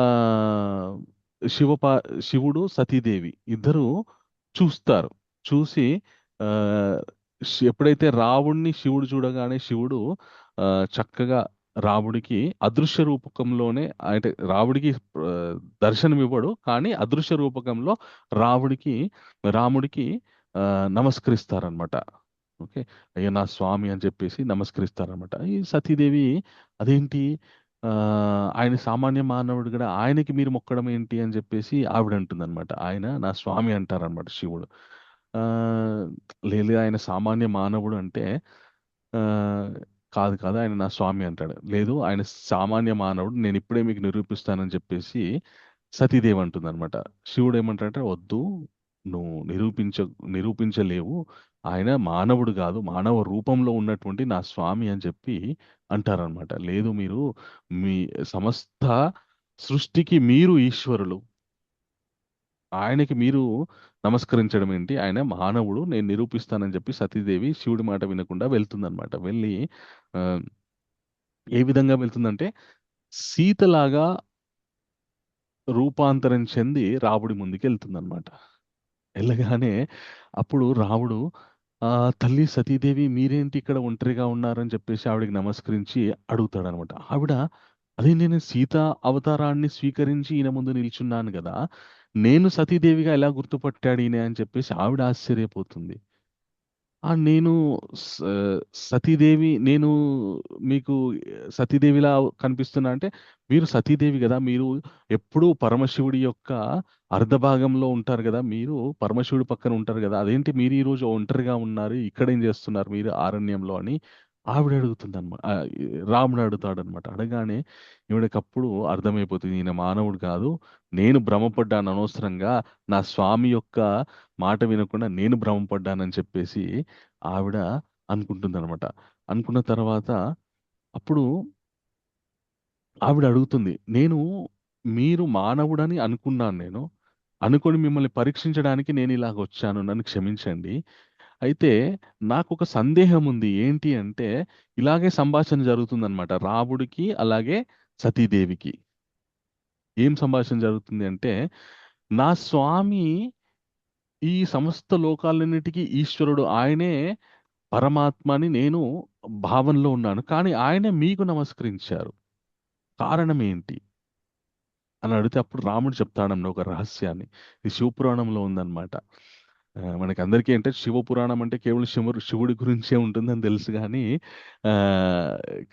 శివుడు సతీదేవి ఇద్దరు చూస్తారు. చూసి ఆ ఎప్పుడైతే రావుణ్ణి శివుడు చూడగానే శివుడు చక్కగా రాముడికి అదృశ్య రూపకంలోనే, అంటే రాముడికి దర్శనం ఇవ్వడు కానీ అదృశ్య రూపకంలో రాముడికి నమస్కరిస్తారనమాట. ఓకే, అయ్యా నా స్వామి అని చెప్పేసి నమస్కరిస్తారనమాట. ఈ సతీదేవి అదేంటి ఆయన సామాన్య మానవుడు కూడా ఆయనకి మీరు మొక్కడం ఏంటి అని చెప్పేసి ఆవిడ అంటుందన్నమాట. ఆయన నా స్వామి అంటారనమాట శివుడు. లేదు ఆయన సామాన్య మానవుడు అంటే కాదు కాదు ఆయన నా స్వామి అంటాడు. లేదు ఆయన సామాన్య మానవుడు, నేను ఇప్పుడే మీకు నిరూపిస్తానని చెప్పేసి సతీదేవి అంటుందన్నమాట. శివుడు ఏమంటాడంటే వద్దు, నువ్వు నిరూపించలేవు, ఆయన మానవుడు కాదు, మానవ రూపంలో ఉన్నటువంటి నా స్వామి అని చెప్పి అంటారనమాట. లేదు, మీరు మీ సమస్త సృష్టికి మీరు ఈశ్వరులు, ఆయనకి మీరు నమస్కరించడం ఏంటి, ఆయన మానవుడు, నేను నిరూపిస్తానని చెప్పి సతీదేవి శివుడి మాట వినకుండా వెళ్తుందనమాట. వెళ్ళి ఏ విధంగా వెళ్తుందంటే సీతలాగా రూపాంతరం చెంది రాముడి ముందుకు వెళ్తుందనమాట. వెళ్ళగానే అప్పుడు రాముడు తల్లి సతీదేవి మీరేంటి ఇక్కడ ఒంటరిగా ఉన్నారని చెప్పేసి ఆవిడకి నమస్కరించి అడుగుతాడనమాట. ఆవిడ అదే నేను సీత అవతారాన్ని స్వీకరించి ఈయన ముందు నిల్చున్నాను కదా, నేను సతీదేవిగా ఎలా గుర్తుపట్టాడు ఈయన అని చెప్పేసి ఆవిడ ఆశ్చర్యపోతుంది. నేను సతీదేవి, నేను మీకు సతీదేవిలా కనిపిస్తున్నా అంటే మీరు సతీదేవి కదా, మీరు ఎప్పుడూ పరమశివుడి యొక్క అర్ధభాగంలో ఉంటారు కదా, మీరు పరమశివుడి పక్కన ఉంటారు కదా, అదేంటి మీరు ఈరోజు ఒంటరిగా ఉన్నారు, ఇక్కడ ఏం చేస్తున్నారు మీరు ఆరణ్యంలో అని ఆవిడ అడుగుతుంది అనమాట. రాముడు అడుగుతాడనమాట. అడగానే ఈవిడకప్పుడు అర్థమైపోతుంది ఈయన మానవుడు కాదు, నేను భ్రమపడ్డాను అనవసరంగా, నా స్వామి యొక్క మాట వినకుండా నేను భ్రమపడ్డానని చెప్పేసి ఆవిడ అనుకుంటుందన్నమాట. అనుకున్న తర్వాత అప్పుడు ఆవిడ అడుగుతుంది, మీరు మానవుడని అనుకున్నాను, నేను అనుకొని మిమ్మల్ని పరీక్షించడానికి నేను ఇలాగ వచ్చాను, నన్ను క్షమించండి. అయితే నాకు ఒక సందేహం ఉంది, ఏంటి అంటే ఇలాగే సంభాషణ జరుగుతుందన్నమాట రాముడికి అలాగే సతీదేవికి. ఏం సంభాషణ జరుగుతుంది అంటే, నా స్వామి ఈ సమస్త లోకాలన్నిటికీ ఈశ్వరుడు, ఆయనే పరమాత్మని నేను భావనలో ఉన్నాను, కానీ ఆయనే మీకు నమస్కరించారు, కారణం ఏంటి అని అడిగితే అప్పుడు రాముడు చెప్తాడన్న ఒక రహస్యాన్ని. ఇది శివపురాణంలో ఉందన్నమాట. మనకందరికీ అంటే శివపురాణం అంటే కేవలం శివుడి గురించే ఉంటుందని తెలుసు గానీ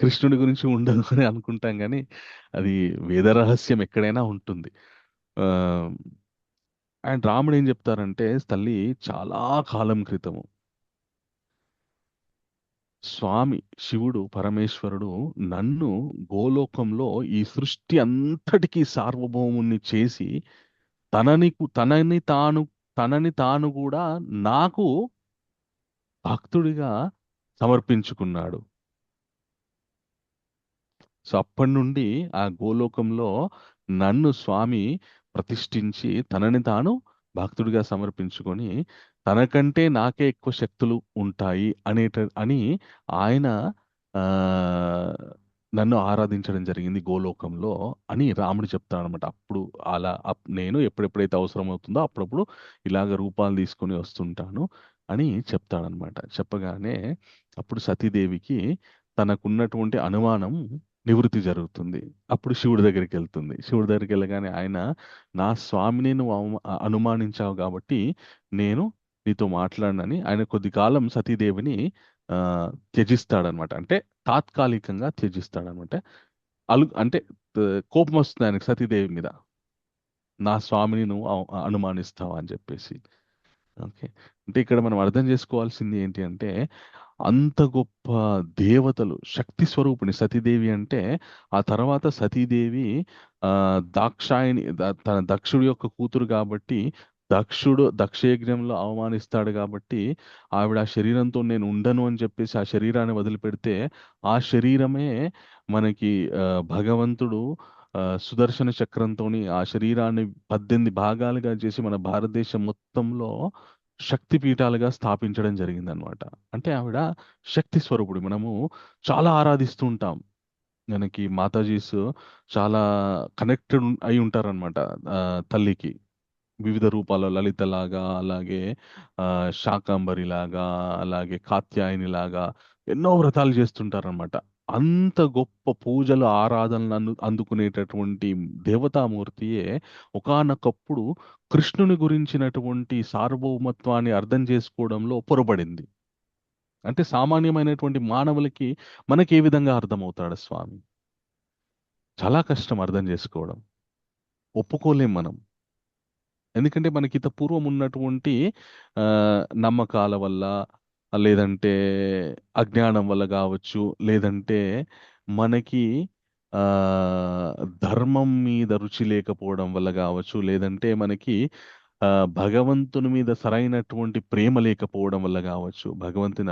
కృష్ణుడి గురించి ఉండదు అని అనుకుంటాం గానీ అది వేద రహస్యం ఎక్కడైనా ఉంటుంది. అండ్ రాముడు ఏం చెప్తారంటే తల్లి చాలా కాలం క్రితము స్వామి శివుడు పరమేశ్వరుడు నన్ను గోలోకంలో ఈ సృష్టి అంతటికీ సార్వభౌముణ్ణి చేసి తనని తాను కూడా నాకు భక్తుడిగా సమర్పించుకున్నాడు. సో అప్పటి నుండి ఆ గోలోకంలో నన్ను స్వామి ప్రతిష్ఠించి తనని తాను భక్తుడిగా సమర్పించుకొని తనకంటే నాకే ఎక్కువ శక్తులు ఉంటాయి అని ఆయన ఆ నన్ను ఆరాధించడం జరిగింది గోలోకంలో అని రాముడు చెప్తాడనమాట. అప్పుడు అలా నేను ఎప్పుడెప్పుడైతే అవసరం అవుతుందో అప్పుడప్పుడు ఇలాగ రూపాలు తీసుకొని వస్తుంటాను అని చెప్తాడనమాట. చెప్పగానే అప్పుడు సతీదేవికి తనకున్నటువంటి అనుమానం నివృత్తి జరుగుతుంది. అప్పుడు శివుడి దగ్గరికి వెళ్తుంది. శివుడి దగ్గరికి వెళ్ళగానే ఆయన నా స్వామిని నువ్వు అనుమానించావు కాబట్టి నేను నీతో మాట్లాడనని ఆయన కొద్ది కాలం సతీదేవిని త్యజిస్తాడనమాట. అంటే తాత్కాలికంగా త్యజిస్తాడనమాట. అంటే కోపం వస్తుంది ఆయనకు సతీదేవి మీద, నా స్వామిని నువ్వు అనుమానిస్తావా అని చెప్పేసి. ఓకే, అంటే ఇక్కడ మనం అర్థం చేసుకోవాల్సింది ఏంటి అంటే అంత గొప్ప దేవతలు శక్తి స్వరూపిణి సతీదేవి అంటే. ఆ తర్వాత సతీదేవి దాక్షాయిని తన దక్షుడి యొక్క కూతురు కాబట్టి దక్షయజ్ఞంలో అవమానిస్తాడు కాబట్టి ఆవిడ ఆ శరీరంతో నేను ఉండను అని చెప్పేసి ఆ శరీరాన్ని వదిలిపెడితే ఆ శరీరమే మనకి భగవంతుడు సుదర్శన చక్రంతోని ఆ శరీరాన్ని 18 భాగాలుగా చేసి మన భారతదేశం మొత్తంలో శక్తి పీఠాలుగా స్థాపించడం జరిగిందనమాట. అంటే ఆవిడ శక్తి స్వరూపుడు. మనము చాలా ఆరాధిస్తూ ఉంటాం. మనకి మాతాజీస్ చాలా కనెక్టెడ్ అయి ఉంటారనమాట తల్లికి వివిధ రూపాల్లో, లలితలాగా, అలాగే శాకంబరి లాగా, అలాగే కాత్యాయని లాగా ఎన్నో వ్రతాలు చేస్తుంటారనమాట. అంత గొప్ప పూజలు ఆరాధనలు అందుకునేటటువంటి దేవతామూర్తియే ఒకానొకప్పుడు కృష్ణుని గురించినటువంటి సార్వభౌమత్వాన్ని అర్థం చేసుకోవడంలో పొరబడింది. అంటే సామాన్యమైనటువంటి మానవులకి మనకి ఏ విధంగా అర్థమవుతాడు స్వామి? చాలా కష్టం అర్థం చేసుకోవడం, ఒప్పుకోలేం మనం. ఎందుకంటే మనకి ఇంత పూర్వం ఉన్నటువంటి నమ్మకాల వల్ల, లేదంటే అజ్ఞానం వల్ల కావచ్చు, లేదంటే మనకి ధర్మం మీద రుచి లేకపోవడం వల్ల కావచ్చు, లేదంటే మనకి భగవంతుని మీద సరైనటువంటి ప్రేమ లేకపోవడం వల్ల కావచ్చు, భగవంతుని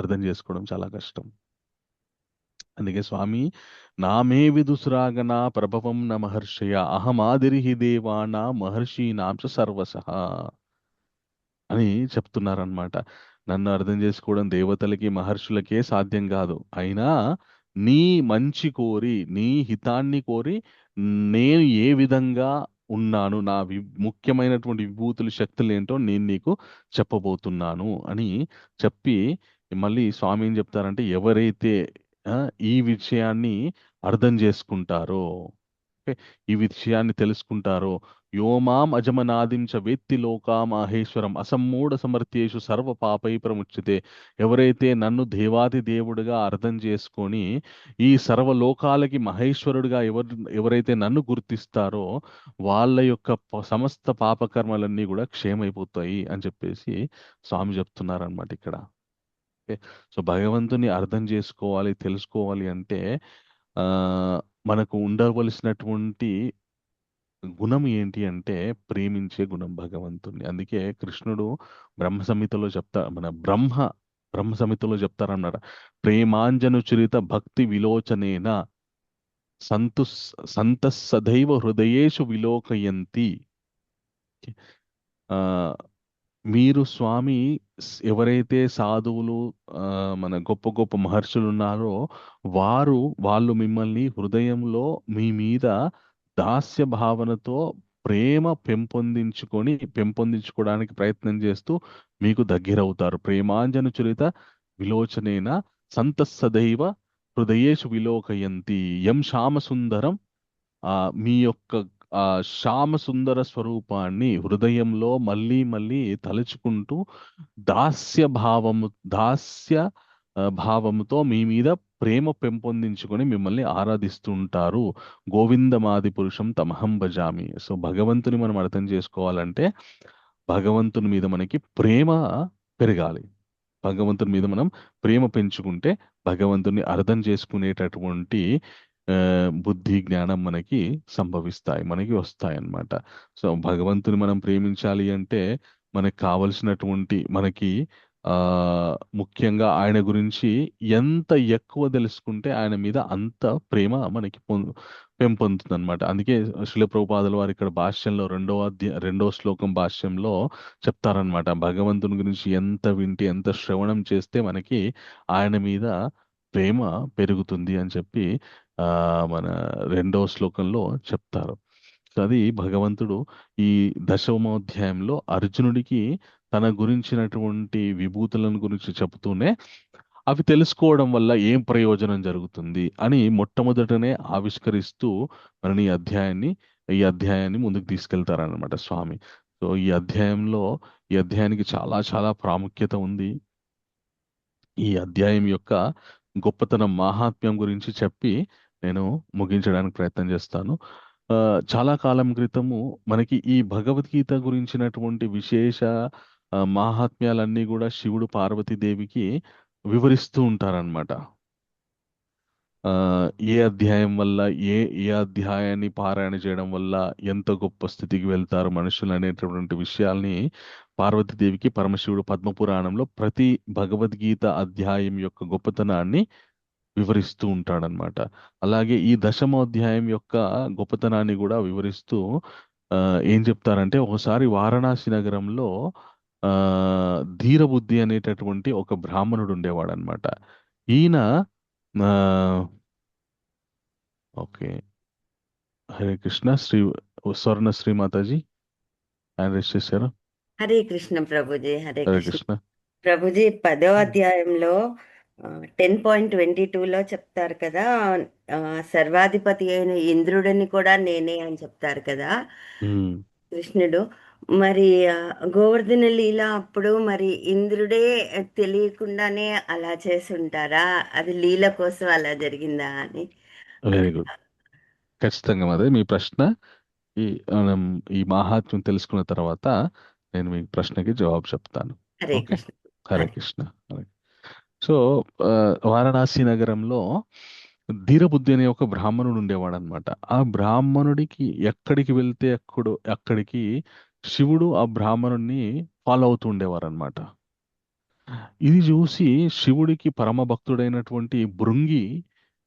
అర్థం చేసుకోవడం చాలా కష్టం. అందుకే స్వామి నామే విదుసురాగన ప్రభవం న మహర్షయ అహమాదిరిహి దేవానా మహర్షీనాంశ సర్వసహ అని చెప్తున్నారనమాట. నన్ను అర్థం చేసుకోవడం దేవతలకి మహర్షులకే సాధ్యం కాదు. అయినా నీ మంచి కోరి, నీ హితాన్ని కోరి నేను ఏ విధంగా ఉన్నాను, నా ముఖ్యమైనటువంటి విభూతుల శక్తులు ఏంటో నేను నీకు చెప్పబోతున్నాను అని చెప్పి మళ్ళీ స్వామి ఏం చెప్తారంటే ఎవరైతే ఈ విషయాన్ని అర్థం చేసుకుంటారో, ఈ విషయాన్ని తెలుసుకుంటారో, యోమాం అజమనాదిం చ వేత్తి లోకా మాహేశ్వరం అసమ్మూఢ సమర్థ్యేషు సర్వ పాపై ప్రముచ్యతే. ఎవరైతే నన్ను దేవాది దేవుడిగా అర్థం చేసుకొని ఈ సర్వలోకాలకి మహేశ్వరుడిగా ఎవరైతే నన్ను గుర్తిస్తారో వాళ్ళ యొక్క సమస్త పాపకర్మలన్నీ కూడా క్షేమైపోతాయి అని చెప్పేసి స్వామి చెప్తున్నారనమాట ఇక్కడ. సో భగవంతుని అర్థం చేసుకోవాలి, తెలుసుకోవాలి అంటే మనకు ఉండవలసినటువంటి గుణం ఏంటి అంటే ప్రేమించే గుణం భగవంతుని. అందుకే కృష్ణుడు బ్రహ్మ సంహితలో చెప్తారన్నమాట, ప్రేమాంజనుచరిత భక్తి విలోచనేన సంత సదైవ హృదయేషు విలోకయంతి. మీరు స్వామి ఎవరైతే సాధువులు మన గొప్ప గొప్ప మహర్షులు ఉన్నారో వాళ్ళు మిమ్మల్ని హృదయంలో మీ మీద దాస్య భావనతో ప్రేమ పెంపొందించుకోవడానికి ప్రయత్నం చేస్తూ మీకు దగ్గరవుతారు. ప్రేమాంజనుచరిత విలోచనేన సంతస్సదైవ హృదయేషు విలోకయంతి యం శ్యామ సుందరం. మీ యొక్క ఆ శ్యామ సుందర స్వరూపాన్ని హృదయంలో మళ్ళీ మళ్ళీ తలుచుకుంటూ దాస్య భావముతో మీ మీద ప్రేమ పెంపొందించుకొని మిమ్మల్ని ఆరాధిస్తూ ఉంటారు. గోవిందమాది పురుషం తమహం భజామి. సో భగవంతుని మనం అర్థం చేసుకోవాలంటే భగవంతుని మీద మనకి ప్రేమ పెరగాలి. భగవంతుని మీద మనం ప్రేమ పెంచుకుంటే భగవంతుని అర్థం చేసుకునేటటువంటి బుద్ధి జ్ఞానం మనకి సంభవిస్తాయి, మనకి వస్తాయి అన్నమాట. సో భగవంతుని మనం ప్రేమించాలి అంటే మనకి కావలసినటువంటి మనకి ఆ ముఖ్యంగా ఆయన గురించి ఎంత ఎక్కువ తెలుసుకుంటే ఆయన మీద అంత ప్రేమ మనకి పెంపొందుతుంది అనమాట. అందుకే శ్రీల ప్రభుపాదుల వారు ఇక్కడ భాష్యంలో రెండో శ్లోకం భాష్యంలో చెప్తారనమాట, భగవంతుని గురించి ఎంత వింటే ఎంత శ్రవణం చేస్తే మనకి ఆయన మీద ప్రేమ పెరుగుతుంది అని చెప్పి మన రెండో శ్లోకంలో చెప్తారు. సో అది భగవంతుడు ఈ దశమోధ్యాయంలో అర్జునుడికి తన గురించినటువంటి విభూతులను గురించి చెబుతూనే అవి తెలుసుకోవడం వల్ల ఏం ప్రయోజనం జరుగుతుంది అని మొట్టమొదటనే ఆవిష్కరిస్తూ మనని ఈ అధ్యాయాన్ని ముందుకు తీసుకెళ్తారనమాట స్వామి. సో ఈ అధ్యాయానికి చాలా చాలా ప్రాముఖ్యత ఉంది. ఈ అధ్యాయం యొక్క గొప్పతనం మహాత్మ్యం గురించి చెప్పి నేను ముగించడానికి ప్రయత్నం చేస్తాను. చాలా కాలం క్రితము మనకి ఈ భగవద్గీత గురించినటువంటి విశేష మహాత్మ్యాలన్నీ కూడా శివుడు పార్వతీదేవికి వివరిస్తూ ఉంటారనమాట. ఏ అధ్యాయం వల్ల ఏ అధ్యాయాన్ని పారాయణ చేయడం వల్ల ఎంత గొప్ప స్థితికి వెళ్తారు మనుషులు అనేటటువంటి విషయాల్ని పార్వతీదేవికి పరమశివుడు పద్మపురాణంలో ప్రతి భగవద్గీత అధ్యాయం యొక్క గొప్పతనాన్ని వివరిస్తూ ఉంటాడనమాట. అలాగే ఈ దశమోధ్యాయం యొక్క గొప్పతనాన్ని కూడా వివరిస్తూ ఏం చెప్తారంటే, ఒకసారి వారణాసి నగరంలో ధీరబుద్ధి అనేటటువంటి ఒక బ్రాహ్మణుడు ఉండేవాడు అనమాట. ఈయన ఓకే, హరే కృష్ణ. స్వర్ణ శ్రీమాతాజీ ఆయన రెస్ట్ చేశారు. హరే కృష్ణ ప్రభుజీ. హరే హరే కృష్ణ కృష్ణ. ప్రభుజీ 10వ అధ్యాయంలో 10.22లో చెప్తారు కదా, సర్వాధిపతి అయిన ఇంద్రుడిని కూడా నేనే అని చెప్తారు కదా కృష్ణుడు. మరి గోవర్ధన లీల అప్పుడు మరి ఇంద్రుడే తెలియకుండానే అలా చేసి ఉంటారా? అది లీల కోసం అలా జరిగిందా అని. Very good. ఖచ్చితంగా అదే మీ ప్రశ్న. మనం ఈ మహాత్మ్యం తెలుసుకున్న తర్వాత నేను మీ ప్రశ్నకి జవాబు చెప్తాను. హరే ఓకే, కృష్ణ. హరే కృష్ణ. సో వారణాసి నగరంలో ధీరబుద్ధి అనే ఒక బ్రాహ్మణుడు ఉండేవాడు అనమాట. ఆ బ్రాహ్మణుడికి ఎక్కడికి వెళ్తే అక్కడికి శివుడు ఆ బ్రాహ్మణుడిని ఫాలో అవుతూ ఉండేవారు అనమాట. ఇది చూసి శివుడికి పరమ భక్తుడైనటువంటి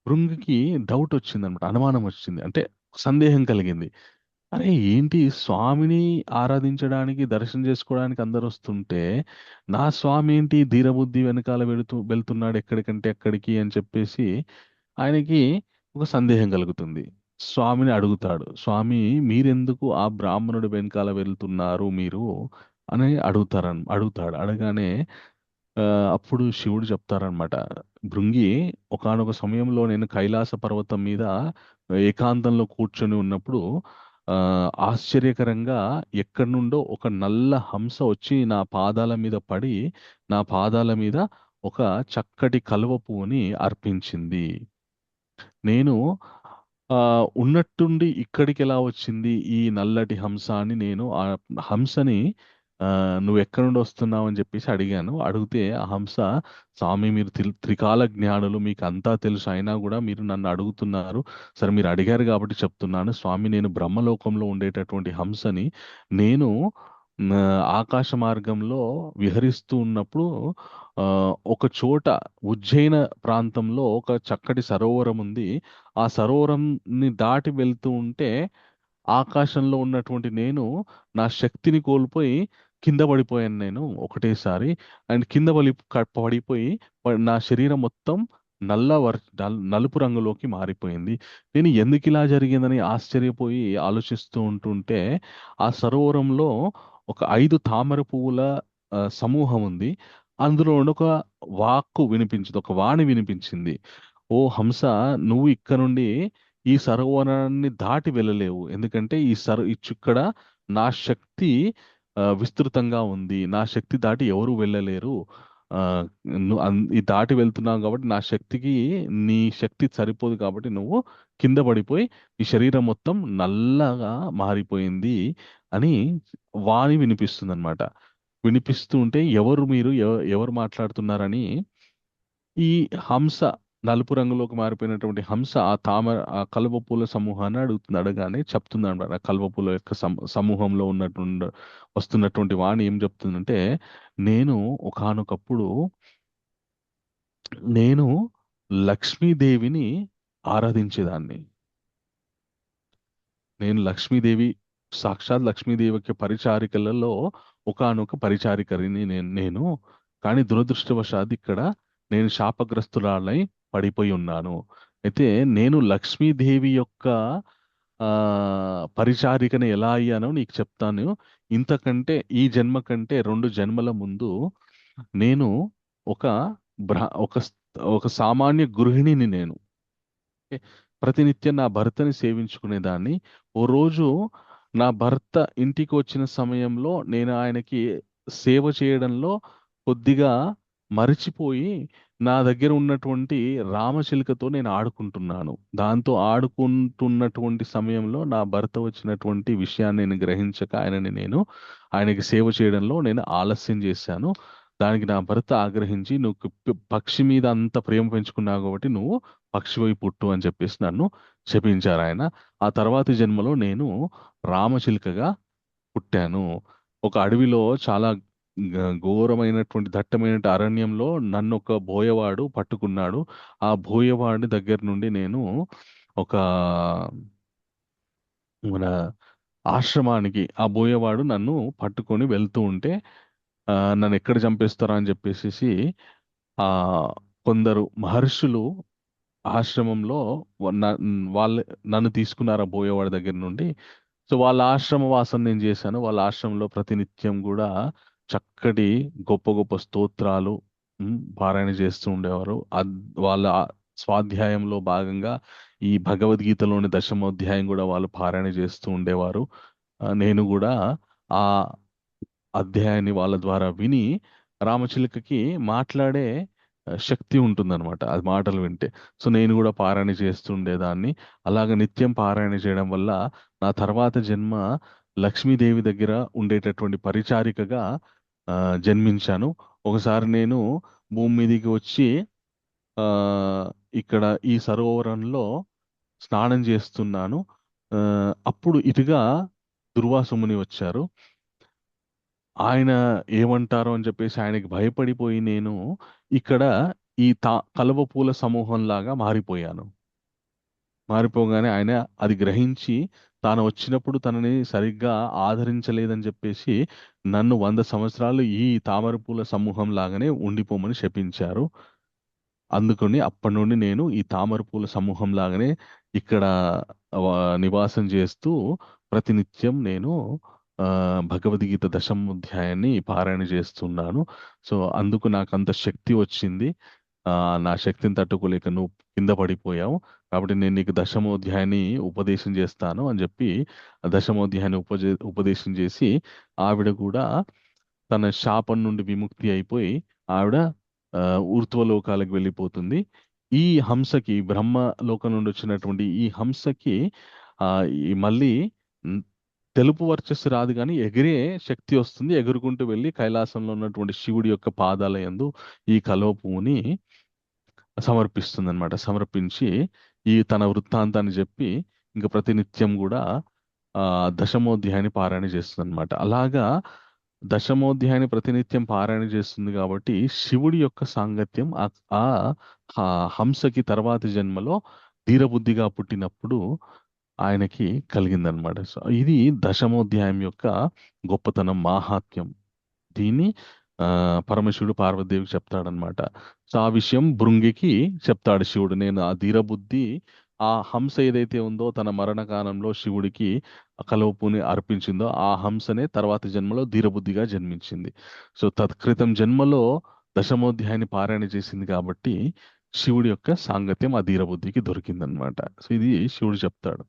భృంగికి డౌట్ వచ్చింది అనమాట, అనుమానం వచ్చింది, అంటే సందేహం కలిగింది. అరే ఏంటి, స్వామిని ఆరాధించడానికి దర్శనం చేసుకోవడానికి అందరు వస్తుంటే నా స్వామి ఏంటి ధీరబుద్ధి వెనకాల వెళ్తున్నాడు ఎక్కడికంటే ఎక్కడికి అని చెప్పేసి ఆయనకి ఒక సందేహం కలుగుతుంది. స్వామిని అడుగుతాడు, స్వామి మీరెందుకు ఆ బ్రాహ్మణుడి వెనకాల వెళ్తున్నారు మీరు అని అడుగుతాడు. అడగానే అప్పుడు శివుడు చెప్తారనమాట, భృంగి ఒకానొక సమయంలో నేను కైలాస పర్వతం మీద ఏకాంతంలో కూర్చొని ఉన్నప్పుడు ఆశ్చర్యకరంగా ఎక్కడి నుండో ఒక నల్ల హంస వచ్చి నా పాదాల మీద పడి నా పాదాల మీద ఒక చక్కటి కలువ పువ్వుని అర్పించింది. నేను ఉన్నట్టుండి ఇక్కడికి ఎలా వచ్చింది ఈ నల్లటి హంస అని నేను ఆ హంసని నువ్వు ఎక్కడి నుండి వస్తున్నావు అని చెప్పేసి అడిగాను. అడిగితే ఆ హంస, స్వామి మీరు త్రికాల జ్ఞానులు, మీకు అంతా తెలుసు, అయినా కూడా మీరు నన్ను అడుగుతున్నారు. సరే మీరు అడిగారు కాబట్టి చెప్తున్నాను స్వామి, నేను బ్రహ్మలోకంలో ఉండేటటువంటి హంసని. నేను ఆకాశ మార్గంలో విహరిస్తూ ఉన్నప్పుడు ఒక చోట ఉజ్జయిన ప్రాంతంలో ఒక చక్కటి సరోవరం ఉంది. ఆ సరోవరంని దాటి వెళ్తూ ఉంటే ఆకాశంలో ఉన్నటువంటి నేను నా శక్తిని కోల్పోయి కింద పడిపోయాను నేను ఒకటేసారి. అండ్ కింద పడిపోయి నా శరీరం మొత్తం నలుపు రంగులోకి మారిపోయింది. నేను ఎందుకు ఇలా జరిగిందని ఆశ్చర్యపోయి ఆలోచిస్తూ ఉంటుంటే ఆ సరోవరంలో ఒక 5 తామర పువ్వుల సమూహం ఉంది. అందులో ఒక వాణి వినిపించింది. ఓ హంస, నువ్వు ఇక్కడ నుండి ఈ సరోవరాన్ని దాటి వెళ్ళలేవు. ఎందుకంటే ఇక్కడ నా శక్తి విస్తృతంగా ఉంది. నా శక్తి దాటి ఎవరు వెళ్ళలేరు. ఆ, ఈ దాటి వెళ్తున్నావు కాబట్టి నా శక్తికి నీ శక్తి సరిపోదు కాబట్టి నువ్వు కింద పడిపోయి ఈ శరీరం మొత్తం నల్లగా మారిపోయింది అని వాణి వినిపిస్తుంది అనమాట. వినిపిస్తూ ఉంటే ఎవరు మీరు ఎవరు మాట్లాడుతున్నారని ఈ హంస, నలుపు రంగులోకి మారిపోయినటువంటి హంస ఆ కలువ పూల సమూహాన్ని అడగానే చెప్తుంది అనమాట. ఆ కలువ పూల యొక్క సమూహంలో వస్తున్నటువంటి వాణి ఏం చెప్తుందంటే, నేను ఒకానొకప్పుడు నేను లక్ష్మీదేవిని ఆరాధించేదాన్ని. నేను లక్ష్మీదేవి, సాక్షాత్ లక్ష్మీదేవి యొక్క పరిచారికలలో ఒకానొక పరిచారికని నేను. కానీ దురదృష్టవశాత్ ఇక్కడ నేను శాపగ్రస్తురాలై పడిపోయి ఉన్నాను. అయితే నేను లక్ష్మీదేవి యొక్క పరిచారికని ఎలా అయ్యానో నీకు చెప్తాను. ఇంతకంటే ఈ జన్మ కంటే 2 జన్మల ముందు నేను ఒక సామాన్య గృహిణిని. నేను ప్రతినిత్యం నా భర్తని సేవించుకునేదాన్ని. ఓ రోజు నా భర్త ఇంటికి వచ్చిన సమయంలో నేను ఆయనకి సేవ చేయడంలో కొద్దిగా మరిచిపోయి నా దగ్గర ఉన్నటువంటి రామచిలుకతో నేను ఆడుకుంటున్నాను. దాంతో ఆడుకుంటున్నటువంటి సమయంలో నా భర్త వచ్చినటువంటి విషయాన్ని నేను గ్రహించక ఆయనకి సేవ చేయడంలో నేను ఆలస్యం చేశాను. దానికి నా భర్త ఆగ్రహించి, నువ్వు పక్షి మీద అంత ప్రేమ పెంచుకున్నావు కాబట్టి నువ్వు పక్షివై పుట్టు అని చెప్పేసి నన్ను శపించారు ఆయన. ఆ తర్వాతి జన్మలో నేను రామచిలుకగా పుట్టాను. ఒక అడవిలో చాలా ఘోరమైనటువంటి దట్టమైన అరణ్యంలో నన్ను ఒక బోయవాడు పట్టుకున్నాడు. ఆ బోయవాడి దగ్గర నుండి నేను ఒక మన ఆశ్రమానికి ఆ బోయవాడు నన్ను పట్టుకొని వెళ్తూ ఉంటే నన్ను ఎక్కడ చంపేస్తారా అని చెప్పేసి కొందరు మహర్షులు ఆశ్రమంలో వాళ్ళు నన్ను తీసుకున్నారు ఆ బోయేవాడి దగ్గర నుండి. సో వాళ్ళ ఆశ్రమ వాసం నేను చేశాను. వాళ్ళ ఆశ్రమంలో ప్రతినిత్యం కూడా చక్కటి గొప్ప గొప్ప స్తోత్రాలు పారాయణ చేస్తూ ఉండేవారు. వాళ్ళ స్వాధ్యాయంలో భాగంగా ఈ భగవద్గీతలోని 10వ అధ్యాయం కూడా వాళ్ళు పారాయణ చేస్తూ ఉండేవారు. నేను కూడా ఆ అధ్యాయాన్ని వాళ్ళ ద్వారా విని రామచిలుకకి మాట్లాడే శక్తి ఉంటుందన్నమాట అది మాటలు వింటే. సో నేను కూడా పారాయణ చేస్తుండేదాన్ని. అలాగ నిత్యం పారాయణ చేయడం వల్ల నా తర్వాత జన్మ లక్ష్మీదేవి దగ్గర ఉండేటటువంటి పరిచారికగా జన్మించాను. ఒకసారి నేను భూమి మీదకి వచ్చి ఇక్కడ ఈ సరోవరంలో స్నానం చేస్తున్నాను. అప్పుడు ఇటుగా దుర్వాసుముని వచ్చారు. ఆయన ఏమంటారో అని చెప్పేసి ఆయనకి భయపడిపోయి నేను ఇక్కడ ఈ కలువ పూల సమూహం లాగా మారిపోయాను. మారిపోగానే ఆయన అది గ్రహించి తాను వచ్చినప్పుడు తనని సరిగ్గా ఆదరించలేదని చెప్పేసి నన్ను 100 సంవత్సరాలు ఈ తామర పూల సమూహం లాగానే ఉండిపోమని శపించారు. అందుకని అప్పటి నుండి నేను ఈ తామర పూల సమూహం లాగానే ఇక్కడ నివాసం చేస్తూ ప్రతినిత్యం నేను భగవద్గీత 10వ అధ్యాయాన్ని పారాయణ చేస్తున్నాను. సో అందుకు నాకు అంత శక్తి వచ్చింది. నా శక్తిని తట్టుకోలేక నువ్వు కింద పడిపోయావు కాబట్టి నేను నీకు 10వ అధ్యాయాన్ని ఉపదేశం చేస్తాను అని చెప్పి 10వ అధ్యాయాన్ని ఉపదేశం చేసి ఆవిడ కూడా తన శాపం నుండి విముక్తి అయిపోయి ఆవిడ ఊర్ధ్వలోకాలకు వెళ్ళిపోతుంది. ఈ హంసకి బ్రహ్మలోకం నుండి వచ్చినటువంటి ఈ హంసకి మళ్ళీ తెలుపు వర్చస్సు రాదు కానీ ఎగిరే శక్తి వస్తుంది. ఎగురుకుంటూ వెళ్ళి కైలాసంలో ఉన్నటువంటి శివుడి యొక్క పాదాల యందు ఈ కలువ పువ్వుని సమర్పిస్తుంది అనమాట. సమర్పించి ఈ తన వృత్తాంతాన్ని చెప్పి ఇంకా ప్రతినిత్యం కూడా 10వ అధ్యాయాన్ని పారాయణ చేస్తుంది అనమాట. అలాగా 10వ అధ్యాయాన్ని ప్రతినిత్యం పారాయణ చేస్తుంది కాబట్టి శివుడి యొక్క సాంగత్యం ఆ హంసకి తర్వాతి జన్మలో ధీరబుద్ధిగా పుట్టినప్పుడు ఆయనకి కలిగిందనమాట. సో ఇది 10వ అధ్యాయం యొక్క గొప్పతనం, మాహాత్మ్యం. దీన్ని పరమశివుడు పార్వతీదేవికి చెప్తాడనమాట. సో ఆ విషయం భృంగికి చెప్తాడు శివుడు. నేను ఆ ధీరబుద్ధి, ఆ హంస ఏదైతే ఉందో తన మరణకాలంలో శివుడికి కలువపుని అర్పించిందో ఆ హంసనే తర్వాత జన్మలో ధీరబుద్ధిగా జన్మించింది. సో తత్కృతం జన్మలో 10వ అధ్యాయాన్ని పారాయణ చేసింది కాబట్టి శివుడి యొక్క సాంగత్యం ఆ ధీరబుద్ధికి దొరికిందనమాట. సో ఇది శివుడు చెప్తాడు.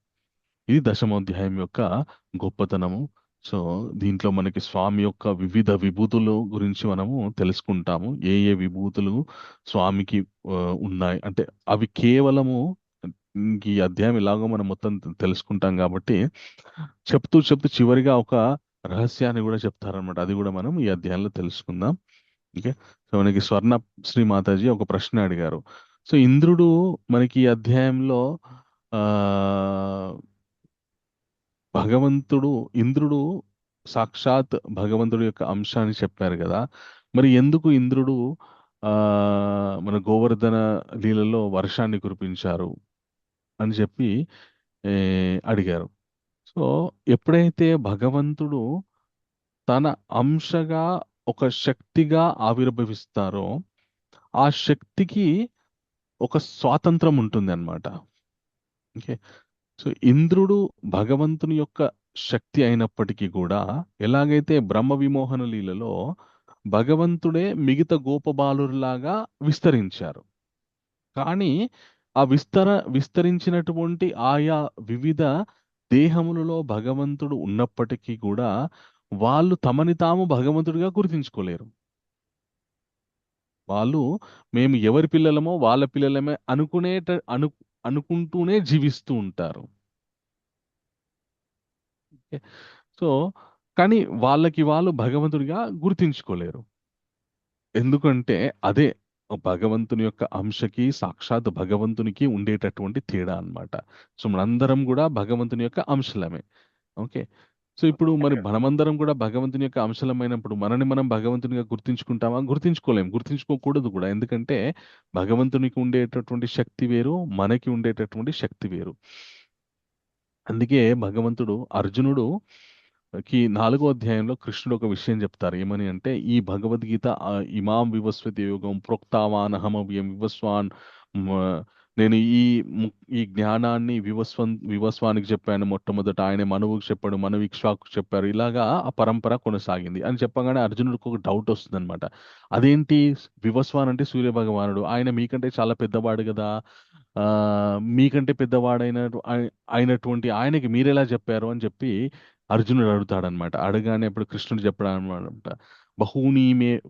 ఇది దశమోధ్యాయం యొక్క గొప్పతనము. సో దీంట్లో మనకి స్వామి యొక్క వివిధ విభూతులు గురించి మనము తెలుసుకుంటాము. ఏ ఏ విభూతులు స్వామికి ఉన్నాయి అంటే అవి కేవలము ఈ అధ్యాయం ఎలాగో మనం మొత్తం తెలుసుకుంటాం కాబట్టి చెప్తూ చెప్తూ చివరిగా ఒక రహస్యాన్ని కూడా చెప్తారనమాట. అది కూడా మనం ఈ అధ్యాయంలో తెలుసుకుందాం. ఓకే. సో మనకి స్వర్ణ శ్రీ మాతాజీ ఒక ప్రశ్న అడిగారు. సో ఇంద్రుడు మనకి ఈ అధ్యాయంలో ఆ ఇంద్రుడు సాక్షాత్ భగవంతుడి యొక్క అంశాన్ని చెప్పారు కదా. మరి ఎందుకు ఇంద్రుడు ఆ మన గోవర్ధన లీలలో వర్షాన్ని కురిపించారు అని చెప్పి అడిగారు. సో ఎప్పుడైతే భగవంతుడు తన అంశగా ఒక శక్తిగా ఆవిర్భవిస్తారో ఆ శక్తికి ఒక స్వాతంత్రం ఉంటుంది అన్నమాట. ఓకే. సో ఇంద్రుడు భగవంతుని యొక్క శక్తి అయినప్పటికీ కూడా ఎలాగైతే బ్రహ్మ విమోహన లీలలో భగవంతుడే మిగతా గోపబాలులాగా విస్తరించారు. కానీ ఆ విస్తరించినటువంటి ఆయా వివిధ దేహములలో భగవంతుడు ఉన్నప్పటికీ కూడా వాళ్ళు తమని తాము భగవంతుడిగా గుర్తించుకోలేరు. వాళ్ళు మేము ఎవరి పిల్లలమో వాళ్ళ పిల్లలమే అనుకుంటూనే జీవిస్తూ ఉంటారు. సో కానీ వాళ్ళకి వాళ్ళు భగవంతుడిగా గుర్తించుకోలేరు. ఎందుకంటే అదే భగవంతుని యొక్క అంశకి సాక్షాత్ భగవంతునికి ఉండేటటువంటి తేడా అన్నమాట. సో మనందరం కూడా భగవంతుని యొక్క అంశలమే. ఓకే. సో ఇప్పుడు మరి మనమందరం కూడా భగవంతుని యొక్క అంశలమైనప్పుడు మనని మనం భగవంతునిగా గుర్తించుకుంటామా? గుర్తించుకోకూడదు కూడా. ఎందుకంటే భగవంతునికి ఉండేటటువంటి శక్తి వేరు, మనకి ఉండేటటువంటి శక్తి వేరు. అందుకే భగవంతుడు అర్జునుడుకి 4వ అధ్యాయంలో కృష్ణుడు ఒక విషయం చెప్తారు. ఏమని అంటే ఈ భగవద్గీత ఇమాం వివస్వతి యోగం ప్రోక్తావానహమవ్యం వివస్వాన్ నేను ఈ జ్ఞానాన్ని వివస్వానికి చెప్పాను మొట్టమొదట, ఆయన మనువుకి చెప్పాడు, మనవిక్ష్వాకు చెప్పారు. ఇలాగా ఆ పరంపర కొనసాగింది అని చెప్పగానే అర్జునుడికి ఒక డౌట్ వస్తుంది అనమాట. అదేంటి వివస్వాన్ అంటే సూర్య భగవానుడు, ఆయన మీకంటే చాలా పెద్దవాడు కదా, మీకంటే అయినటువంటి ఆయనకి మీరెలా చెప్పారు అని చెప్పి అర్జునుడు అడుగుతాడనమాట. అడగానే అప్పుడు కృష్ణుడు చెప్పాడనమాట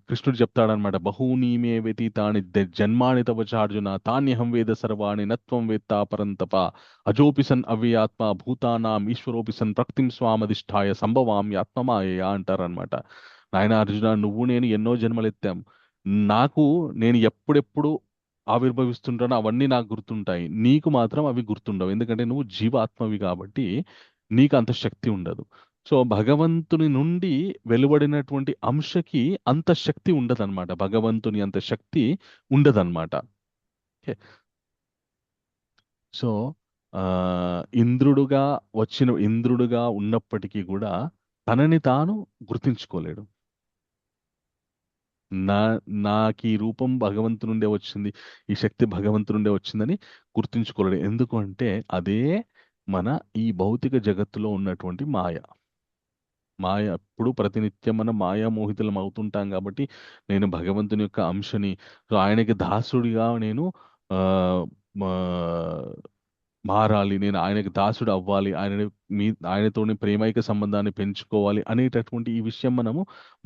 కృష్ణుడు చెప్తాడనమాట బహూనీమే వ్యతీతాని జన్మాని తవ చార్జున తాన్యహం వేద సర్వాణి నత్వం వేత్తా పరంతప అజోపిసన్ అవ్యాత్మ భూతానాం ఈశ్వరోపిసన్ ప్రకృతిం స్వామధిష్ఠాయ సంభవామి ఆత్మమాయ అంటారనమాట. నాయన అర్జున, నువ్వు నేను ఎన్నో జన్మలు ఎత్తాం. నేను ఎప్పుడెప్పుడు ఆవిర్భవిస్తుంటానో అవన్నీ నాకు గుర్తుంటాయి, నీకు మాత్రం అవి గుర్తుండవు. ఎందుకంటే నువ్వు జీవాత్మవి కాబట్టి నీకు అంత శక్తి ఉండదు. సో భగవంతుని నుండి వెలువడినటువంటి అంశకి అంత శక్తి ఉండదన్నమాట. భగవంతుని అంత శక్తి ఉండదన్నమాట. సో ఇంద్రుడుగా ఉన్నప్పటికీ కూడా తనని తాను గుర్తించుకోలేడు. నాకు ఈ రూపం భగవంతు నుండే వచ్చింది, ఈ శక్తి భగవంతు నుండే వచ్చిందని గుర్తించుకోలేడు. ఎందుకు అంటే అదే మన ఈ భౌతిక జగత్తులో ఉన్నటువంటి మాయ. ఎప్పుడు ప్రతినిత్యం మనం మాయామోహితులం అవుతుంటాం కాబట్టి నేను భగవంతుని యొక్క అంశని, ఆయనకి దాసుడిగా నేను మారాలి, నేను ఆయనకి దాసుడు అవ్వాలి, ఆయనతోని ప్రేమైక సంబంధాన్ని పెంచుకోవాలి అనేటటువంటి ఈ విషయం మనము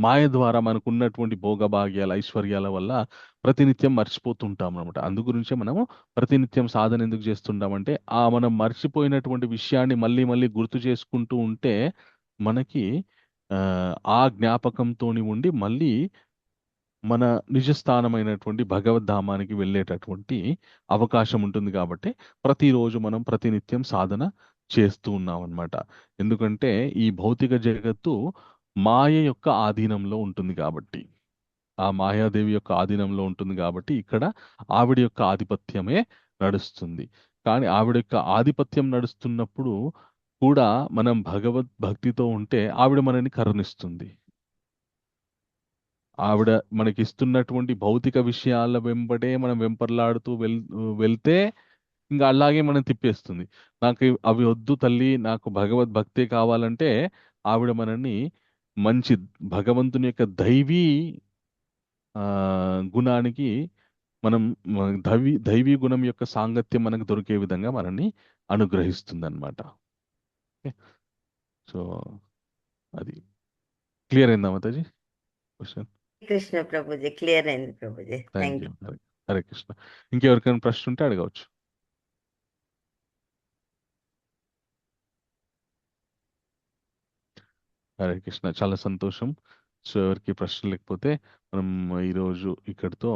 మాయ ద్వారా మనకున్నటువంటి భోగభాగ్యాల ఐశ్వర్యాల వల్ల ప్రతినిత్యం మర్చిపోతుంటాం అనమాట. అందు గురించే మనము ప్రతినిత్యం సాధన ఎందుకు చేస్తుంటామంటే మనం మర్చిపోయినటువంటి విషయాన్ని మళ్ళీ మళ్ళీ గుర్తు చేసుకుంటూ ఉంటే మనకి ఆ జ్ఞాపకంతో ఉండి మళ్ళీ మన నిజస్థానమైనటువంటి భగవద్ధామానికి వెళ్ళేటటువంటి అవకాశం ఉంటుంది. కాబట్టి ప్రతిరోజు మనం ప్రతినిత్యం సాధన చేస్తూ ఉన్నాం అన్నమాట. ఎందుకంటే ఈ భౌతిక జగత్తు మాయ యొక్క ఆధీనంలో ఉంటుంది కాబట్టి, ఆ మాయాదేవి యొక్క ఆధీనంలో ఉంటుంది కాబట్టి ఇక్కడ ఆవిడ యొక్క ఆధిపత్యమే నడుస్తుంది. కానీ ఆవిడ యొక్క ఆధిపత్యం నడుస్తున్నప్పుడు కూడా మనం భక్తితో ఉంటే ఆవిడ మనని కరుణిస్తుంది. ఆవిడ మనకిస్తున్నటువంటి భౌతిక విషయాల వెంబడే మనం వెంపర్లాడుతూ వెళ్తే ఇంకా అలాగే మనం తిప్పేస్తుంది. నాకు అవి వద్దు తల్లి, నాకు భగవద్భక్తే కావాలంటే ఆవిడ మనని మంచి భగవంతుని యొక్క దైవీ గుణానికి మనం దైవీ గుణం యొక్క సాంగత్యం మనకు దొరికే విధంగా మనల్ని అనుగ్రహిస్తుంది అనమాట. సో అది క్లియర్ అయిందా మాతాజీ క్వశ్చన్? కృష్ణ ప్రభుజీ, క్లియర్ అయింది Prabhuji. Thank thank you. You. Hare Krishna. ఇంకెవరికైనా ప్రశ్న ఉంటే అడగవచ్చు. హరే కృష్ణ. చాలా సంతోషం. సో ఎవరికి ప్రశ్న లేకపోతే మనం ఈరోజు ఇక్కడితో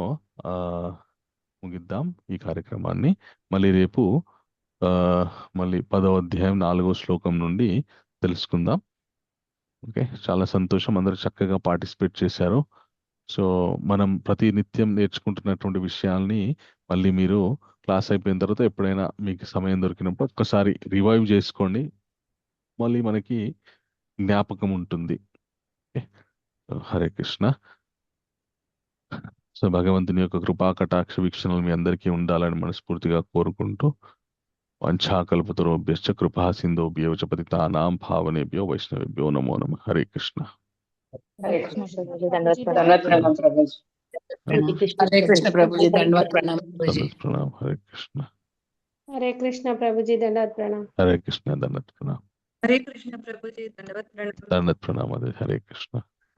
ముగిద్దాం ఈ కార్యక్రమాన్ని. మళ్ళీ రేపు మళ్ళీ 10వ అధ్యాయం 4వ శ్లోకం నుండి తెలుసుకుందాం. ఓకే, చాలా సంతోషం. అందరూ చక్కగా పార్టిసిపేట్ చేశారు. సో మనం ప్రతి నిత్యం నేర్చుకుంటున్నటువంటి విషయాల్ని మళ్ళీ మీరు క్లాస్ అయిపోయిన తర్వాత ఎప్పుడైనా మీకు సమయం దొరికినప్పుడు ఒక్కసారి రివైవ్ చేసుకోండి, మళ్ళీ మనకి జ్ఞాపకం ఉంటుంది. హరే కృష్ణ. సో భగవంతుని యొక్క కృపా కటాక్ష వీక్షణలు మీ అందరికీ ఉండాలని మనస్ఫూర్తిగా కోరుకుంటూ, వంఛాకల్పతరోభ్యశ్చ కృపా సింధోభ్యో చ పతితానాం భావనేభ్యో వైష్ణవేభ్యో నమో నమః. హరే కృష్ణ. హరే కృష్ణ ప్రభుజీ, దండవత్ ప్రణామం ప్రభుజీ. హరే కృష్ణ ప్రభుజీ, దండవత్ ప్రణామం ప్రభుజీ. దండవత్ ప్రణామం. హరే కృష్ణ. హరే కృష్ణ ప్రభుజీ, దండవత్ ప్రణామం. హరే కృష్ణ. దండవత్ ప్రణామం. హరే కృష్ణ ప్రభుజీ, దండవత్ ప్రణామం. దండవత్ ప్రణామం. హరే కృష్ణ.